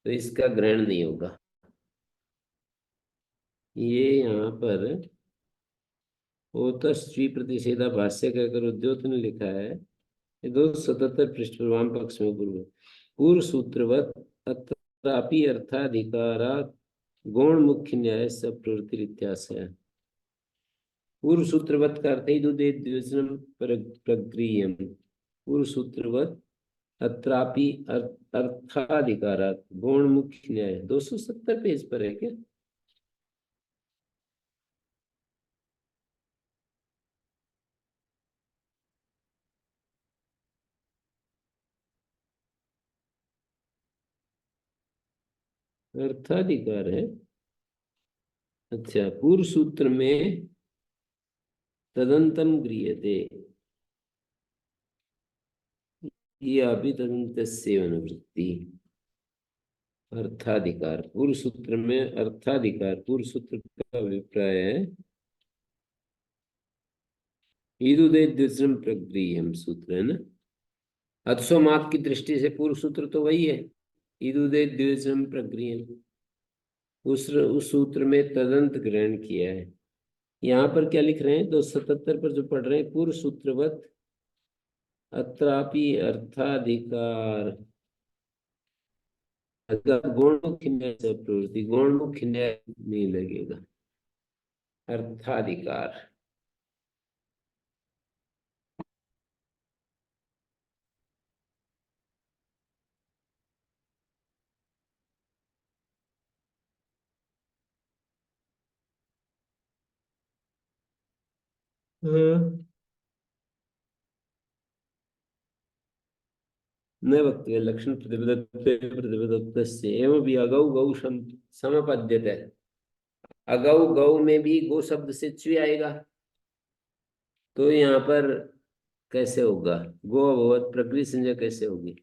तो इसका ग्रहण नहीं होगा। ये यहाँ पर ओतस्वी प्रतिषेधा भाष्य कहकर उद्योत ने लिखा है, ये 277 पृष्ठ पर वाम पक्ष में पूर्व सूत्रवत अत्रापि अर्थाधिकारा गौण मुख्य न्याय सब प्रवृत्ति इत्यास है। पूर्व सूत्रवत का अर्थ ही दुदे द्विवचनम प्रक्रियम। पूर्व सूत्रवत अत्रापि अर्थाधिकारात गौण मुख्य न्याय 270 पेज पर है क्या? अर्थाधिकार है। अच्छा, पूर्व सूत्र में तदंतम गृह्यते, ये अभितदन्तस्य अनुवृत्ति अर्थाधिकार। पूर्व सूत्र में अर्थाधिकार, पूर्व सूत्र का अभिप्राय है ईदुदे द्विजम प्रगृह्यम सूत्र है ना। अत्सोमात की दृष्टि से पूर्व सूत्र तो वही है, ईदुदे द्विजम प्रगृह्यम। उस सूत्र में तदंत ग्रहण किया है। यहाँ पर क्या लिख रहे हैं 277 पर जो पढ़ रहे हैं, पूर्व सूत्रवत अत्रापि अर्थाधिकार गौणमुख्य न्याय से प्रवृत्ति, गौणमुख्य न्याय नहीं लगेगा, अर्थाधिकार। न वक्तव्य लक्षण प्रतिपदत्व एवं भी अगौ गौ समपद्यते। अगौ गौ में भी गो शब्द से च्वी आएगा, तो यहाँ पर कैसे होगा, गो अभवत प्रकृति संज्ञा कैसे होगी,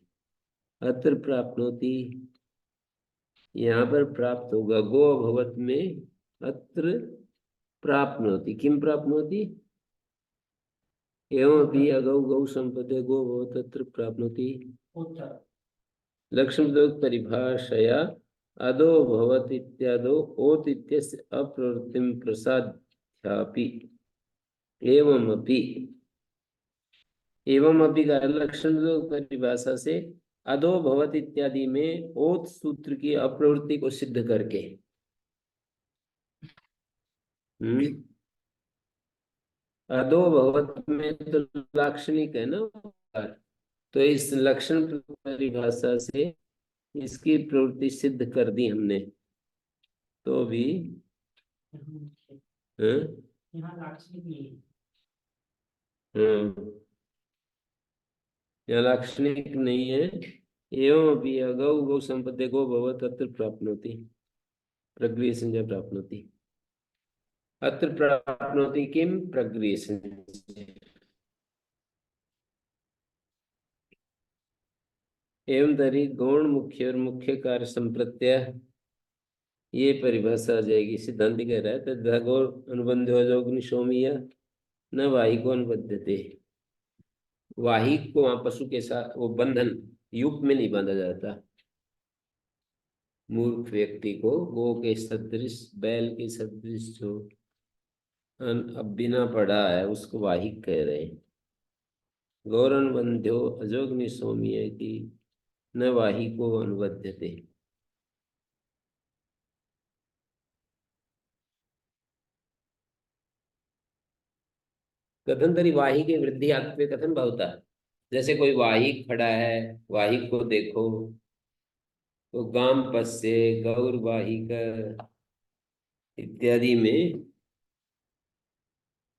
अत्र प्राप्त होती, यहाँ पर प्राप्त होगा गो अभवत में अत्र प्राप्त होती, किम प्राप्त होती, एवं भी अगौ गौ संपदे गो अभवत अत्र प्राप्त होती। लक्षण परिभाषया अदो भवत इत्यादो ओत इत्यस्य अप्रवृत्तिं प्रसाद्यापि एवमपि का लक्षण परिभाषा से अदो भवत इत्यादि में ओत सूत्र की अप्रवृत्ति को सिद्ध करके, अदो भवत में तो लाक्षणिक है ना, तो इस लक्षण परिभाषा से इसकी प्रवृत्ति सिद्ध कर दी हमने, तो भी यहाँ लाक्षणिक नहीं है। यहाँ लाक्षणिक नहीं है। एवं भी अगौ गौ संपत्ति गो भवत अत्र प्राप्नोति, प्रगृह्य संज्ञा प्राप्नोति, अत्र प्राप्नोति किम प्रगृह्य संज्ञा। एवं तरी गौण मुख्य और मुख्य कार्य संप्रत्यय, ये परिभाषा आ जाएगी। सिद्धांत कह रहा है तद्गौर अनुबंधो अजोग्निशोमीय न वाहिको अनुबद्धते। वाहिक को वहां पशु के साथ वो बंधन युग में नहीं बांधा जाता। मूर्ख व्यक्ति को गो के सदृश, बैल के सदृश जो अब बिना पढ़ा है उसको वाहिक कह रहे हैं। गौरन बंध्यो अजोग्नि सौम्य की न वाहिको अनुबद्धते। कथन तरी वाही के वृद्धि आत्म कथन बहुता। जैसे कोई वाहिक खड़ा है, वाहिक को देखो तो गाम पश्ये गौर वाहिक इत्यादि में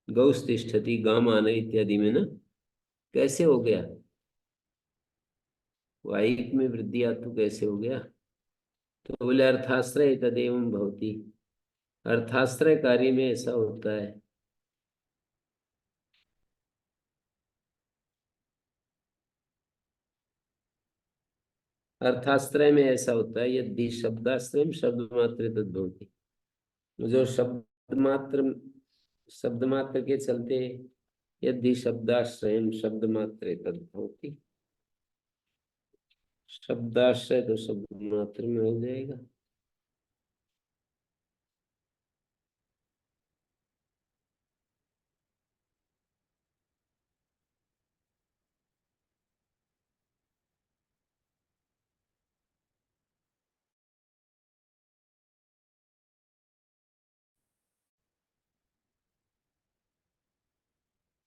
गौस्तिष्ठति गाम आने इत्यादि में ना कैसे हो गया, वाहिक में वृद्धि आत्म कैसे हो गया, तो बोले अर्थाश्रय तदेव भवती, अर्थाश्रय कार्य में ऐसा होता है। अर्थाश्रय में ऐसा होता है यदि शब्दाश्रय शब्द मात्र तद्भवती, जो शब्द मात्र के चलते यदि शब्दाश्रय शब्द मात्र तद्भवती, शब्दाश्रय तो शब्द मात्र में हो जाएगा।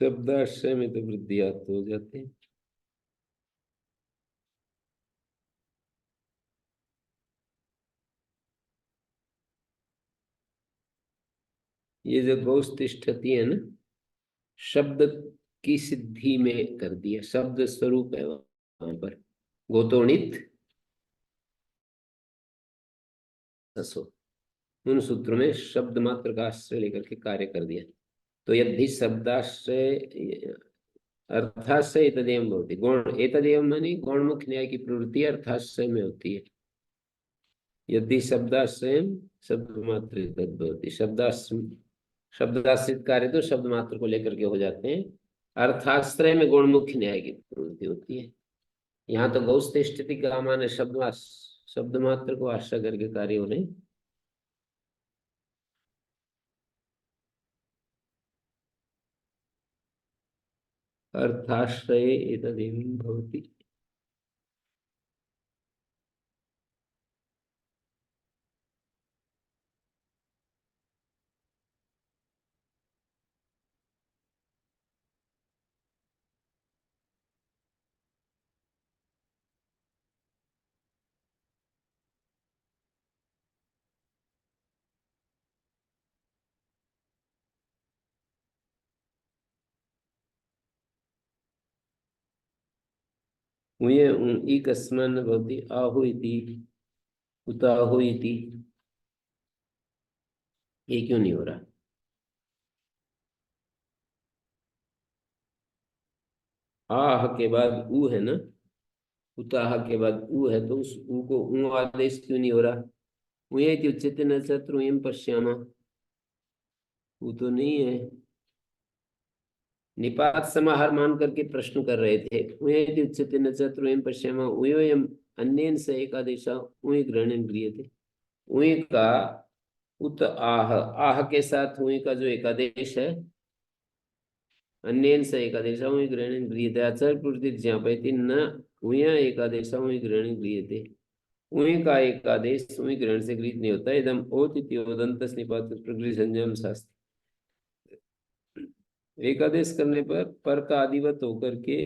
शब्दाश्रय में तो वृद्धि आत्म हो जाते हैं। ये जो गौस्तिष्ठति है ना, शब्द की सिद्धि में कर दिया, शब्द स्वरूप है वहां पर गोतोणित ससो, उन सूत्रों में शब्द मात्र का आश्रय लेकर के कार्य कर दिया। तो यदि शब्दाश्रय अर्थाश्रय एतदेवं भवति। गौण एतदेवं माने गौणमुख न्याय की प्रवृत्ति अर्थाश्रय में होती है। यदि शब्दाश्रयं शब्द मात्र तद्भवति। शब्दाश्रित कार्य तो शब्द मात्र को लेकर के हो जाते हैं। अर्थाश्रय में गौणमुख न्याय की प्रवृत्ति होती है। यहाँ तो गौस्थ स्थिति का माने शब्द मात्र को आश्रय करके कार्य हो रहे। अर्थाश्रय एतदेवं भवति। ईकस्मान् भवति आहु इति उताहु इति। ये क्यों नहीं हो रहा? आह के बाद ऊ है ना, उताह के बाद ऊ है, तो उस ऊ को ऊ आदेश क्यों नहीं हो रहा? उयेति उच्यते न शत्रु उयं पश्यामः, वो तो नहीं है। निपात समाहार मान करके प्रश्न कर रहे थे। उयेति उच्यते न शत्रु उयं पश्यामः, उयोयम अन्येन स एकादेशः उय ग्रहणेन क्रियते। उय का उत आह, आह के साथ उय का जो एकादेश है, अन्येन स एकादेशः उय ग्रहणेन क्रियते। आचार्य प्रवृत्ति ज्ञापयति न उय एकादेशः उय ग्रहणेन क्रियते। उय का एकादेश उय ग्रहण से गृहीत नहीं होता। इदम ओत इति ओदन्तस् निपात प्रकृति संयम शास्त्र। एकादेश करने पर का आदिवत होकर के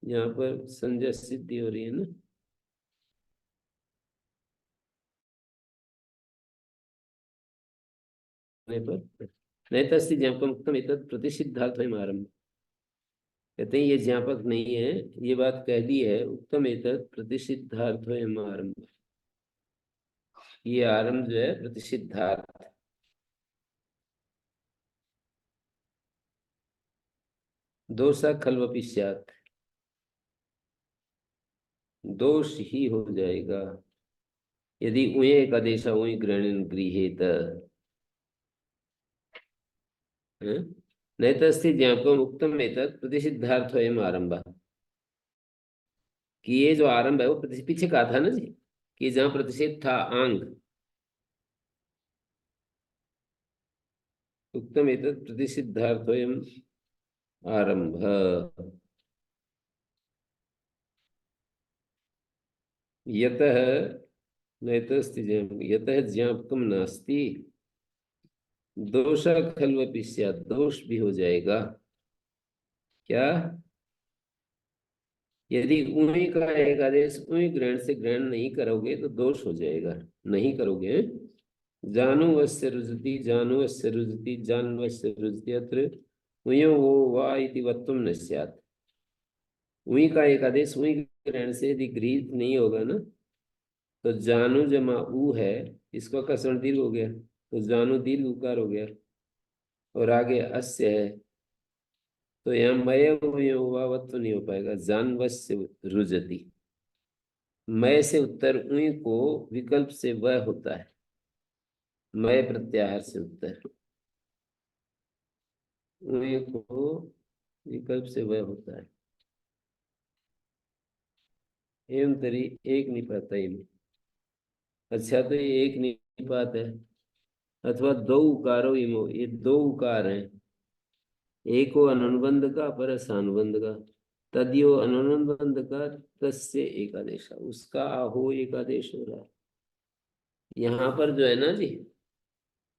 यहाँ पर संजय सिद्धि हो रही है ना। पर नैतस्ति ज्ञापकम एतत् प्रतिषिद्धार्थम आरंभ। कहते हैं ये ज्ञापक नहीं है, ये बात कह दी है। उत्तम एतत् प्रतिषिद्धार्थम आरंभ, ये आरंभ जो है प्रतिषिद्धार्थ। दोषा खल्वपि स्यात्, दोष ही हो जाएगा यदि उय एकादेश उय ग्रहण गृहीत। नैतस्ति ज्ञापकम उक्तम एतत् प्रतिषिद्धार्थम आरंभ, कि ये जो आरंभ है वो पीछे कहा था ना जी, कि जहां प्रतिषेध था आंग, उत्तम एतत् प्रतिषिद्धार्थम आरंभ। यतः नैतस्ति यतः ज्ञापकम नास्ति दोष खल्वपि स्यात्, दोष भी हो जाएगा। क्या? यदि उन्हीं का एकादेश उन्हीं ग्रहण से ग्रहण नहीं करोगे तो दोष हो जाएगा। नहीं करोगे। जानुवस्य रुजति जानुवस्य रुजति जानुवस्य रुजति अत्र उयो वो वा इति वत्वम न स्यात्। उन्हीं का एकादेश उन्हीं ग्रहण से यदि गृहीत नहीं होगा ना, तो जानु जमा ऊ है, इसका कसरण दीर्घ हो गया, तो जानु दीर्घ उकार हो गया, और आगे अस्य है, तो यहाँ मय वत्व नहीं हो पाएगा। जानवस्य रुजति, मय से उत्तर उई को विकल्प से वह होता है, मय प्रत्याहार से उत्तर उई को विकल्प से वह होता है। एवं तरी एक निपात में। अच्छा, तो ये एक निपात है, अथवा दो उकारो इमो, ये दो उकार हैं, एक हो अनुबंध का पर सानुबंध का। तदियो अनुबंध का तस्य एकादेश, उसका आहो एकादेश हो रहा है। यहाँ पर जो है ना जी,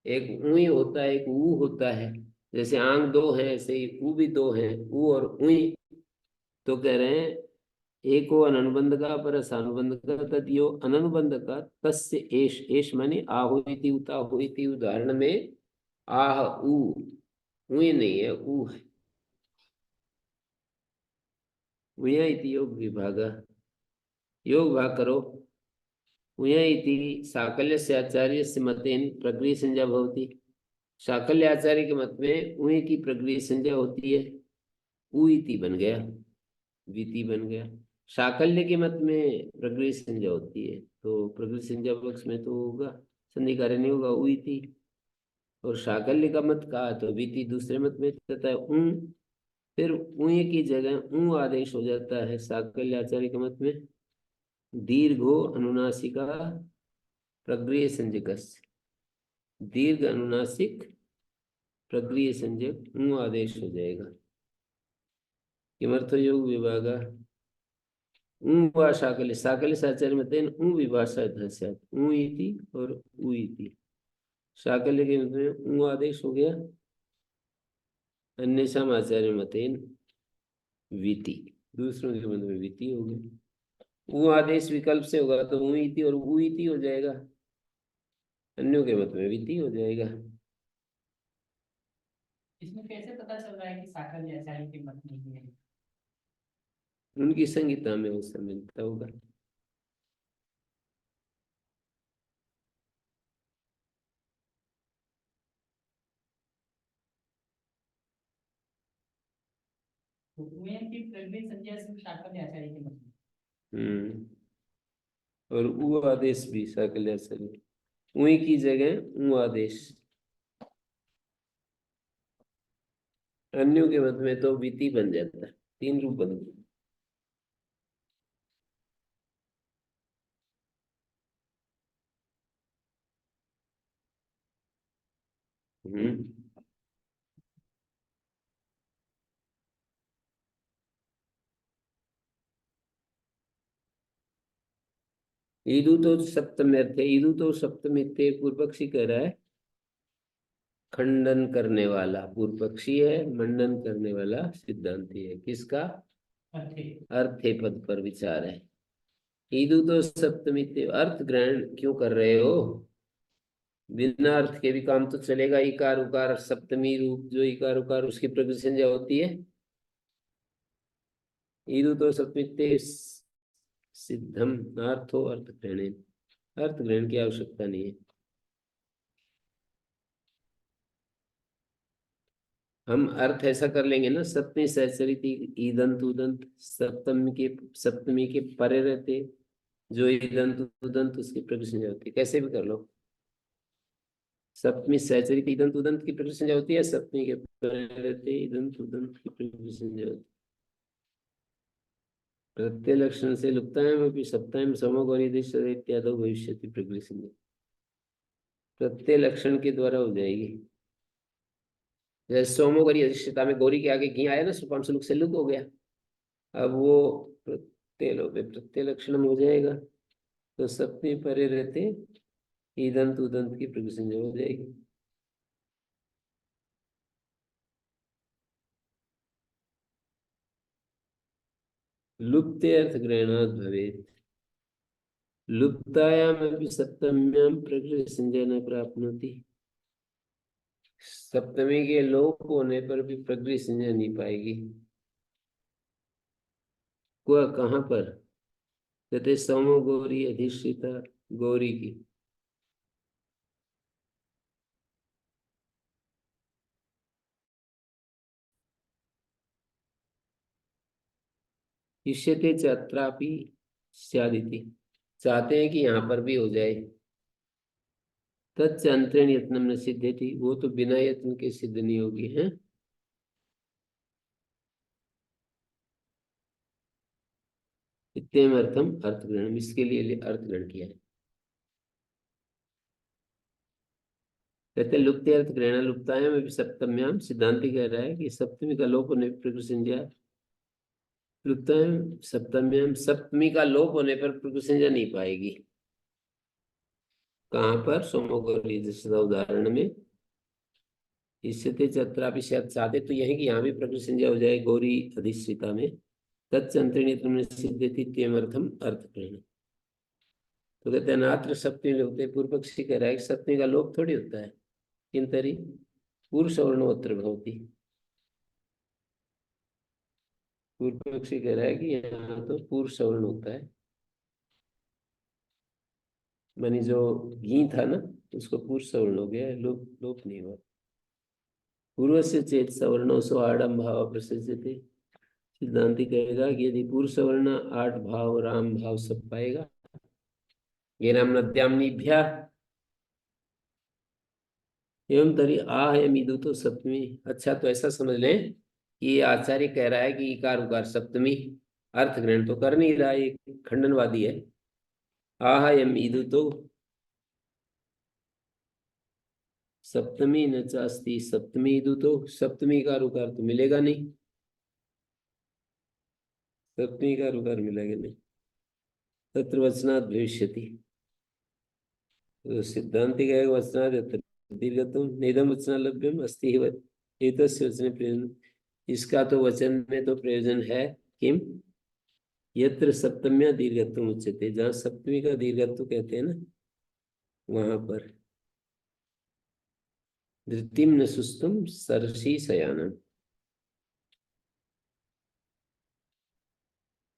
एक ऊई होता है, एक ऊ होता है। जैसे आंग दो है, ऐसे ही ऊ भी दो है, ऊ और ऊई। तो कह रहे हैं एक हो अनुबंध का पर सानुबंध का, तदियो अनुबंध का तस्य एश, एश माने आहुति उता हुई। उदाहरण में आह ऊ, ऊई नहीं है, ऊ है। उया इति योग विभाग, योग भाग करो। उया इति साकल्यस्य आचार्यस्य मतेन प्रक्रिया संज्ञा भवति। साकल्य आचार्य के मत में उय की प्रक्रिया संज्ञा होती है। उइति बन गया, वीति बन गया। शाकल्य के मत में प्रगृह संज्ञा होती है, तो प्रगृह संज्ञा पक्ष में तो होगा, संधि कार्य नहीं होगा, उइति। और शाकल्य का मत कहा तो वीति दूसरे मत में रहता है फिर ऊय की जगह ऊ आदेश हो जाता है शाकल्य आचार्य के मत में। दीर्घो अनुनासिका प्रगृह संज्ञक, दीर्घ अनुनासिक प्रगृह संज्ञक ऊ आदेश हो जाएगा। किमर्थ योग विभाग ऊ शाकल्य, शाकल्य साचार्य मतेन ऊ विभाषा धस्यात्, ऊ इति और ऊ इति। शाकल्य के मत में ऊ आदेश हो गया, अन्य समाचार्य मतेन वीति, दूसरों के मत में वीति हो गई। ऊ आदेश विकल्प से होगा तो ऊ इति और ऊ इति हो जाएगा, अन्यों के मत में वीति हो जाएगा। इसमें कैसे पता चल रहा है कि शाकल्य आचार्य के मत नहीं है? उनकी संहिता में उससे मिलता होगा। तो ऊय की प्रगृह संज्ञा से शाकल्य आचार्य के मत में। और ऊ आदेश भी शाकल्य आचार्य, ऊई की जगह ऊ आदेश, अन्यों के मत में तो वीति बन जाता है, तीन रूप बन गए। ईदु तो सप्तमी अर्थ है, ईदु तो सप्तमी थे, पूर्व पक्षी कह रहा है खंडन करने वाला पूर्व पक्षी है, मंडन करने वाला सिद्धांती है। किसका? अर्थे पद पर विचार है। ईदु तो सप्तमी थे, अर्थ ग्रहण क्यों कर रहे हो? बिना अर्थ के भी काम तो चलेगा। इकार उकार सप्तमी रूप जो इकार उकार उसकी प्रकृति संज्ञा होती है। ईदु तो सप्तमी थे सिद्धम अर्थो अर्थ ग्रहण, अर्थ ग्रहण की आवश्यकता नहीं है। हम अर्थ ऐसा कर लेंगे ना, सप्तमी सहचरित ईदंत उदंत, सप्तमी के परे रहते जो ईदंत उदंत उसकी प्रकृति संज्ञा होती है, कैसे भी कर लो। सप्तमी सहचरित ईदंत उदंत की प्रकृति संज्ञा होती है, सप्तमी के परे रहते ईदंत उदंत की प्रकृति संज्ञा होती है। प्रत्यय लक्षण से लुप्तायाम सप्तायाम समोगौरीदेश इत्यादि भविष्यति प्रकृति संज्ञा, प्रत्यय लक्षण के द्वारा हो जाएगी। जैसे सोमोगरी अधिष्ठता में गौरी के आगे घी आया ना, सुपांशुलुक से लुक हो गया, अब वो प्रत्यय लक्षण में हो जाएगा। तो सप्तमी परे रहते ईदंत उदंत की प्रकृति संज्ञा हो जाएगी। लुप्ते अर्थ ग्रहणात् भवेत्, लुप्तायामपि सप्तम्यां प्रकृति संज्ञा न प्राप्नोति, सप्तमी के लोप होने पर भी प्रकृति संज्ञा नहीं पाएगी। वह कहाँ पर? कहते सोमो गौरी अधिष्ठिता गौरी की, इष्यते चात्रापि स्यादिति, चाहते हैं कि यहाँ पर भी हो जाए। तत्चंत्रेण यत्नम न सिद्धेति, वो तो बिना यत्न के सिद्ध नहीं होगी है। इत्येम अर्थम अर्थ ग्रहण, इसके लिए अर्थ ग्रहण किया है। कहते लुप्त अर्थ ग्रहण लुप्तायाम अभी सप्तम्याम, सिद्धांति कह रहा है कि सप्तमी का लोप होने पर प्रकृति संज्ञा, लुप्तायाम सप्तम्याम, सप्तमी का लोप होने पर प्रकृति संज्ञा नहीं पाएगी। कहाँ पर? सोमोगौरी उदाहरण में इससे चत्रापि साधे, तो यही कि यहाँ भी प्रकृति संज्ञा हो जाए गौरी अधिष्ठिता में। तत्चंत्रिणी सिद्धति त्यमर्थम अर्थ ग्रहण। तो कहते हैं नात्र सप्तमी लोपते, पूर्व पक्षी कह रहा है कि सप्तमी का लोप थोड़ी होता है, किंतरी पूर्व सवर्णोत्तर भवती। पूर्व पक्षी कह रहा है कि यहाँ तो पूर्व सवर्ण होता है, मानी जो घी था ना उसको पूर्व सवर्ण हो गया, लोप नहीं हुआ। पूर्व से चेत सवर्णो सो आडम भाव प्रसजते, सिद्धांति कहेगा कि यदि पूर्व सवर्ण 8 भाव राम भाव सब पाएगा, ये नाम नद्यामनीभ्या एवं तरी आहयमिदु तो सप्तमी। अच्छा, तो ऐसा समझ लें कि ये आचार्य कह रहा है कि इकार उकार सप्तमी अर्थ ग्रहण तो कर नहीं रहा, ये खंडनवादी है। आहयमिदु तो सप्तमी न चास्ति सप्तमी इदु तो, सप्तमी का उकार तो मिलेगा नहीं, सप्तमी का उकार मिलेगा नहीं, तत्र वचनात् भविष्यति। तो सिद्धांति कहेगा वचनात् दीर्घत्वम नेदम वचनालभ्यम अस्ति ही एतस्य वचने प्रयोजन। इसका तो वचन में तो प्रयोजन है, किम यत्र सप्तम्या दीर्घत्वम उच्यते, जहाँ सप्तमी का दीर्घत्व कहते हैं ना, वहां पर धृतिम न सुस्तुम सरसी शयानम,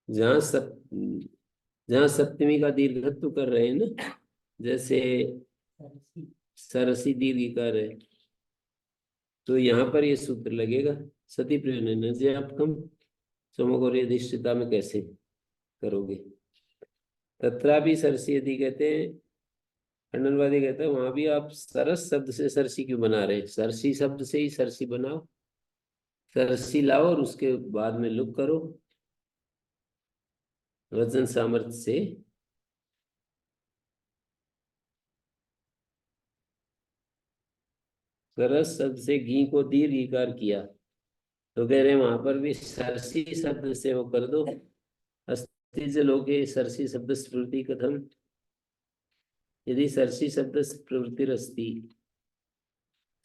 जहाँ जहाँ सप्तमी का दीर्घत्व कर रहे हैं ना, जैसे सरसी दीर्घिकार है, तो यहाँ पर ये सूत्र लगेगा सती प्रयोजन न ज्ञापकम समगौरी अधिष्ठिता में कैसे करोगे। तत्रापि सरसी यदि कहते हैं, खंडनवादी कहते हैं वहां भी आप सरस शब्द से सरसी क्यों बना रहे हैं, सरसी शब्द से ही सरसी बनाओ, सरसी लाओ और उसके बाद में लुक करो वचन सामर्थ्य से। सरस शब्द से घी को दीर्घिकार किया, तो कह रहे हैं वहां पर भी सरसी शब्द से वो कर दो। अस्ति च लोके सरसी शब्द प्रवृत्ति कथम, यदि सरसी शब्द प्रवृत्तिरस्ति,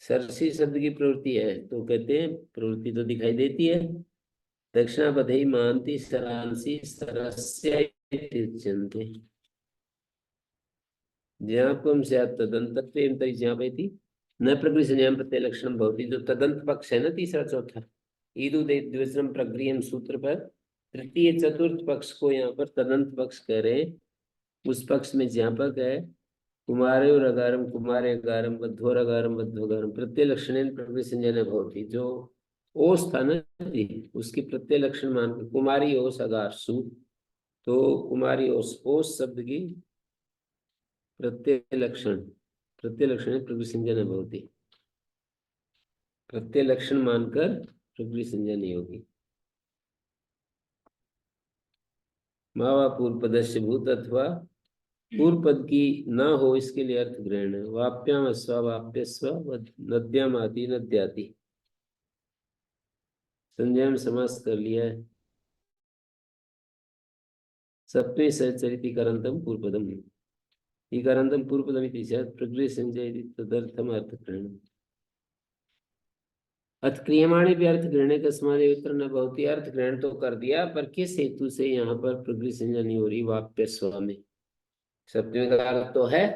सरसी शब्द की प्रवृत्ति है, तो कहते हैं प्रवृत्ति तो दिखाई देती है। दक्षिणापथई मानती सरांसी सरस्य इत्युच्यन्ते, ज्ञापकम स्यात् तदन्तत्वेन तर्हि ज्ञापयति न प्रकृति संज्ञान प्रत्यय लक्षण भवति। जो तदंत पक्ष है ना, तीसरा चौथा ईदु द्विवचनम प्रक्रियम सूत्र पर तृतीय चतुर्थ पक्ष को यहाँ पर तदंत पक्ष कह रहे हैं। उस पक्ष में ज्ञापक है कुमारे और अगारम कुमारे अगारम बद्धोर अगारम बद्धोगारम प्रत्यय लक्षण प्रकृति संज्ञान भवति। जो ओस था ना जी, उसकी प्रत्यय लक्षण मान के कुमारी ओस अगार सु, तो कुमारी ओस शब्द की प्रत्यय लक्षण प्रकृति संज्ञा न होती, प्रत्यय लक्षण मानकर प्रकृति संज्ञा नहीं होगी। मावा पूर्व पदस्य भूत अथवा पूर्व पद की न हो, इसके लिए अर्थ ग्रहण है। वाप्याम अस्वा वाप्य स्व नद्याम आदि नद्याति, संज्ञा में समास कर लिया है। सप्तमी सचरिति करंतम पूर्व पदम इकारंतम पूर्व पदम इति स्यात् प्रकृति संज्ञा तदर्थम अर्थ ग्रहण। अथ क्रियमाणे भी अर्थ ग्रहण कस्मादेव न बहुत, अर्थ ग्रहण तो कर दिया, पर किस हेतु से यहाँ पर प्रकृति संज्ञा नहीं हो रही। वाप्य स्व में सप्तमी का अर्थ तो है,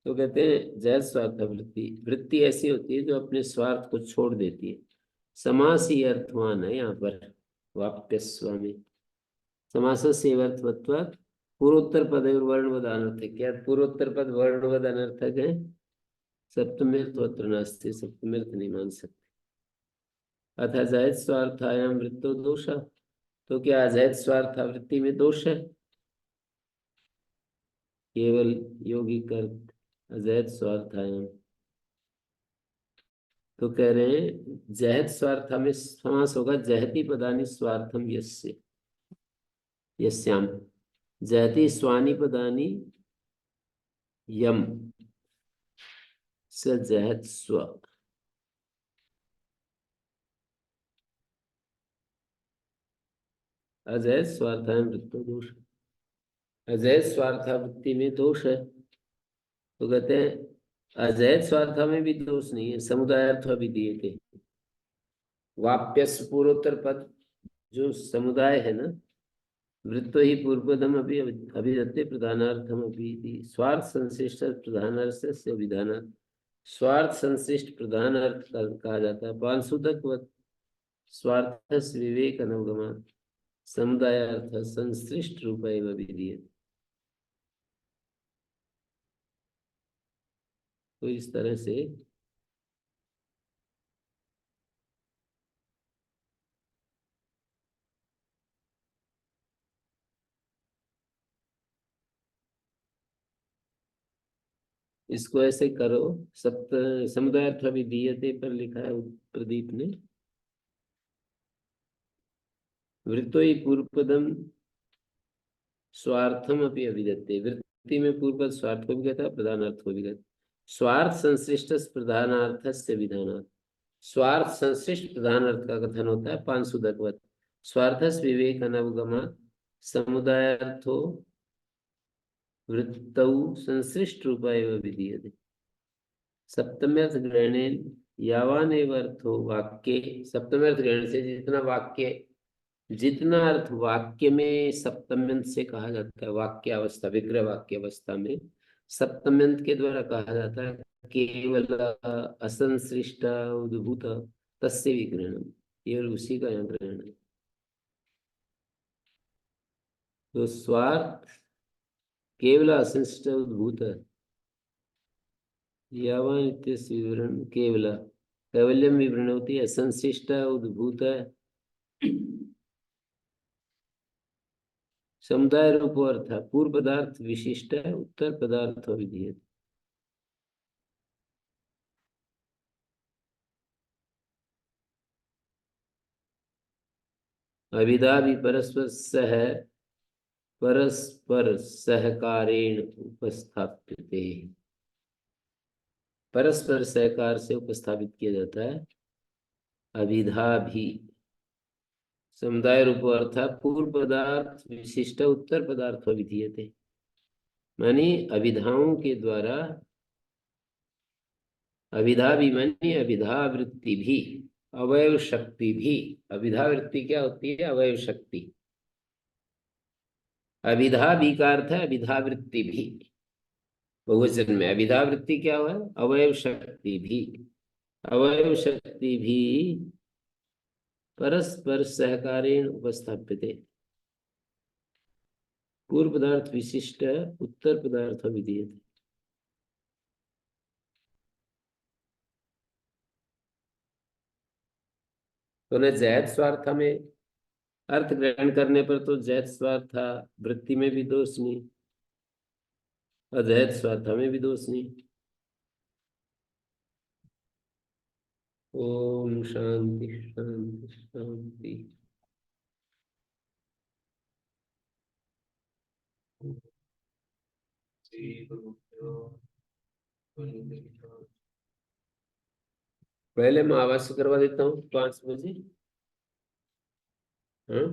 तो कहते हैं जय स्वार्थ वृत्ति, वृत्ति ऐसी होती है जो अपने स्वार्थ को छोड़ देती है। समास ही अर्थवान है यहाँ पर वाप्य स्व में। समास से अर्थवत्वात् पूर्वोत्तर पद और वर्णवद अनर्थक, क्या पूर्वोत्तर पद वर्णवद अनर्थक है। सप्तम्यर्थ अत्र नास्ति, सप्तम्यर्थ नहीं मान सकते। अतः अजैत स्वार्थायाम वृत्तो दोष, तो क्या अजैत स्वार्थावृत्ति में दोष है। केवल यौगिक अर्थ अजैत स्वार्थायाम, तो कह रहे हैं जहत स्वार्थ में समास होगा जहति पदानि स्वार्थम यस्य यस्याम, जहति स्वानि पदानि यम स जहत स्व। अजैत स्वार्थायाम वृत्तो दोष, अजैत स्वार्थावृत्ति में दोष है, तो कहते हैं अजैत स्वार्थ में भी दोष नहीं है, समुदाय अर्थ भी दिए थे। वाप्यस पूर्वोत्तर पद जो समुदाय है ना, वृत्तो ही पूर्वपदम अभी अभिधत्ते प्रधानार्थम अभी स्वार्थ संश्लिष्ट प्रधानार्थ से अभिधानार्थ, स्वार्थ संश्लिष्ट प्रधान अर्थ कहा जाता है। पांशुतक स्वार्थ विवेक अनुगमा समुदाय अर्थ संश्लिष्ट रूप एवं विधीय, तो इस तरह से इसको ऐसे करो, सप्त समुदायार्थ विधीयते पर लिखा है प्रदीप ने, वृत्तो ही पूर्व पदम स्वार्थम अपनी अभिधत्ते, वृत्ति में पूर्व पद स्वार्थ को भी कहता है, प्रधानार्थ को भी कहता है। स्वार्थ संश्लिष्ट प्रधानार्थ से विधानार्थ, स्वार्थ संश्लिष्ट प्रधानार्थ का कथन होता है पांशुदकवत, स्वार्थस विवेक अनवगमा समुदायार्थो वृत्तौ संश्लिष्ट रूपा एवं विधीयते, सप्तम्यर्थ ग्रहणेन यावानेव अर्थो वाक्ये, सप्तम्यर्थ ग्रहण से जितना अर्थ वाक्य में सप्तम्यंत से कहा जाता है, वाक्य अवस्था विग्रह वाक्य अवस्था में सप्तम्यंत के द्वारा कहा जाता है, केवल असंश्लिष्ट उद्भूत तस्य विग्रहणम, ये उसी का यहाँ ग्रहण है। तो स्वार्थ केवल असंश्लिष्ट उद्भूत यावान इत्यस्य विवरण केवल कैवल्यम विवरण होती है, असंश्लिष्ट उद्भूत समुदाय रूप अर्थ पूर्व पदार्थ विशिष्ट है, उत्तर पदार्थ विधीयत। अविधा भी परस्पर सहकारेण उपस्थाप्यते, परस्पर सहकार से उपस्थापित किया जाता है। अविधा भी समुदाय रूप अर्थात पूर्व पदार्थ विशिष्ट उत्तर पदार्थ विधीयते, मानी अविधाओं के द्वारा, अविधा भी मानी अविधा वृत्ति भी, अवयव शक्ति भी। अविधा वृत्ति क्या होती है? अवयव शक्ति। अविधा भी का अर्थ है अविधा वृत्ति भी, बहुवचन में। अविधा वृत्ति क्या हुआ? अवयव शक्ति भी। अवयव शक्ति भी परस्पर सहकारेण उपस्थाप्यते, पूर्व पदार्थ विशिष्ट उत्तर पदार्थ विधीयते। तो न जैत स्वार्थ में अर्थ ग्रहण करने पर तो जैत स्वार्थ वृत्ति में भी दोष नहीं, अजैत स्वार्थ में भी दोष नहीं। ओम शांति शांति शांति। पहले मैं आवाज करवा देता हूँ 5 बजे। हाँ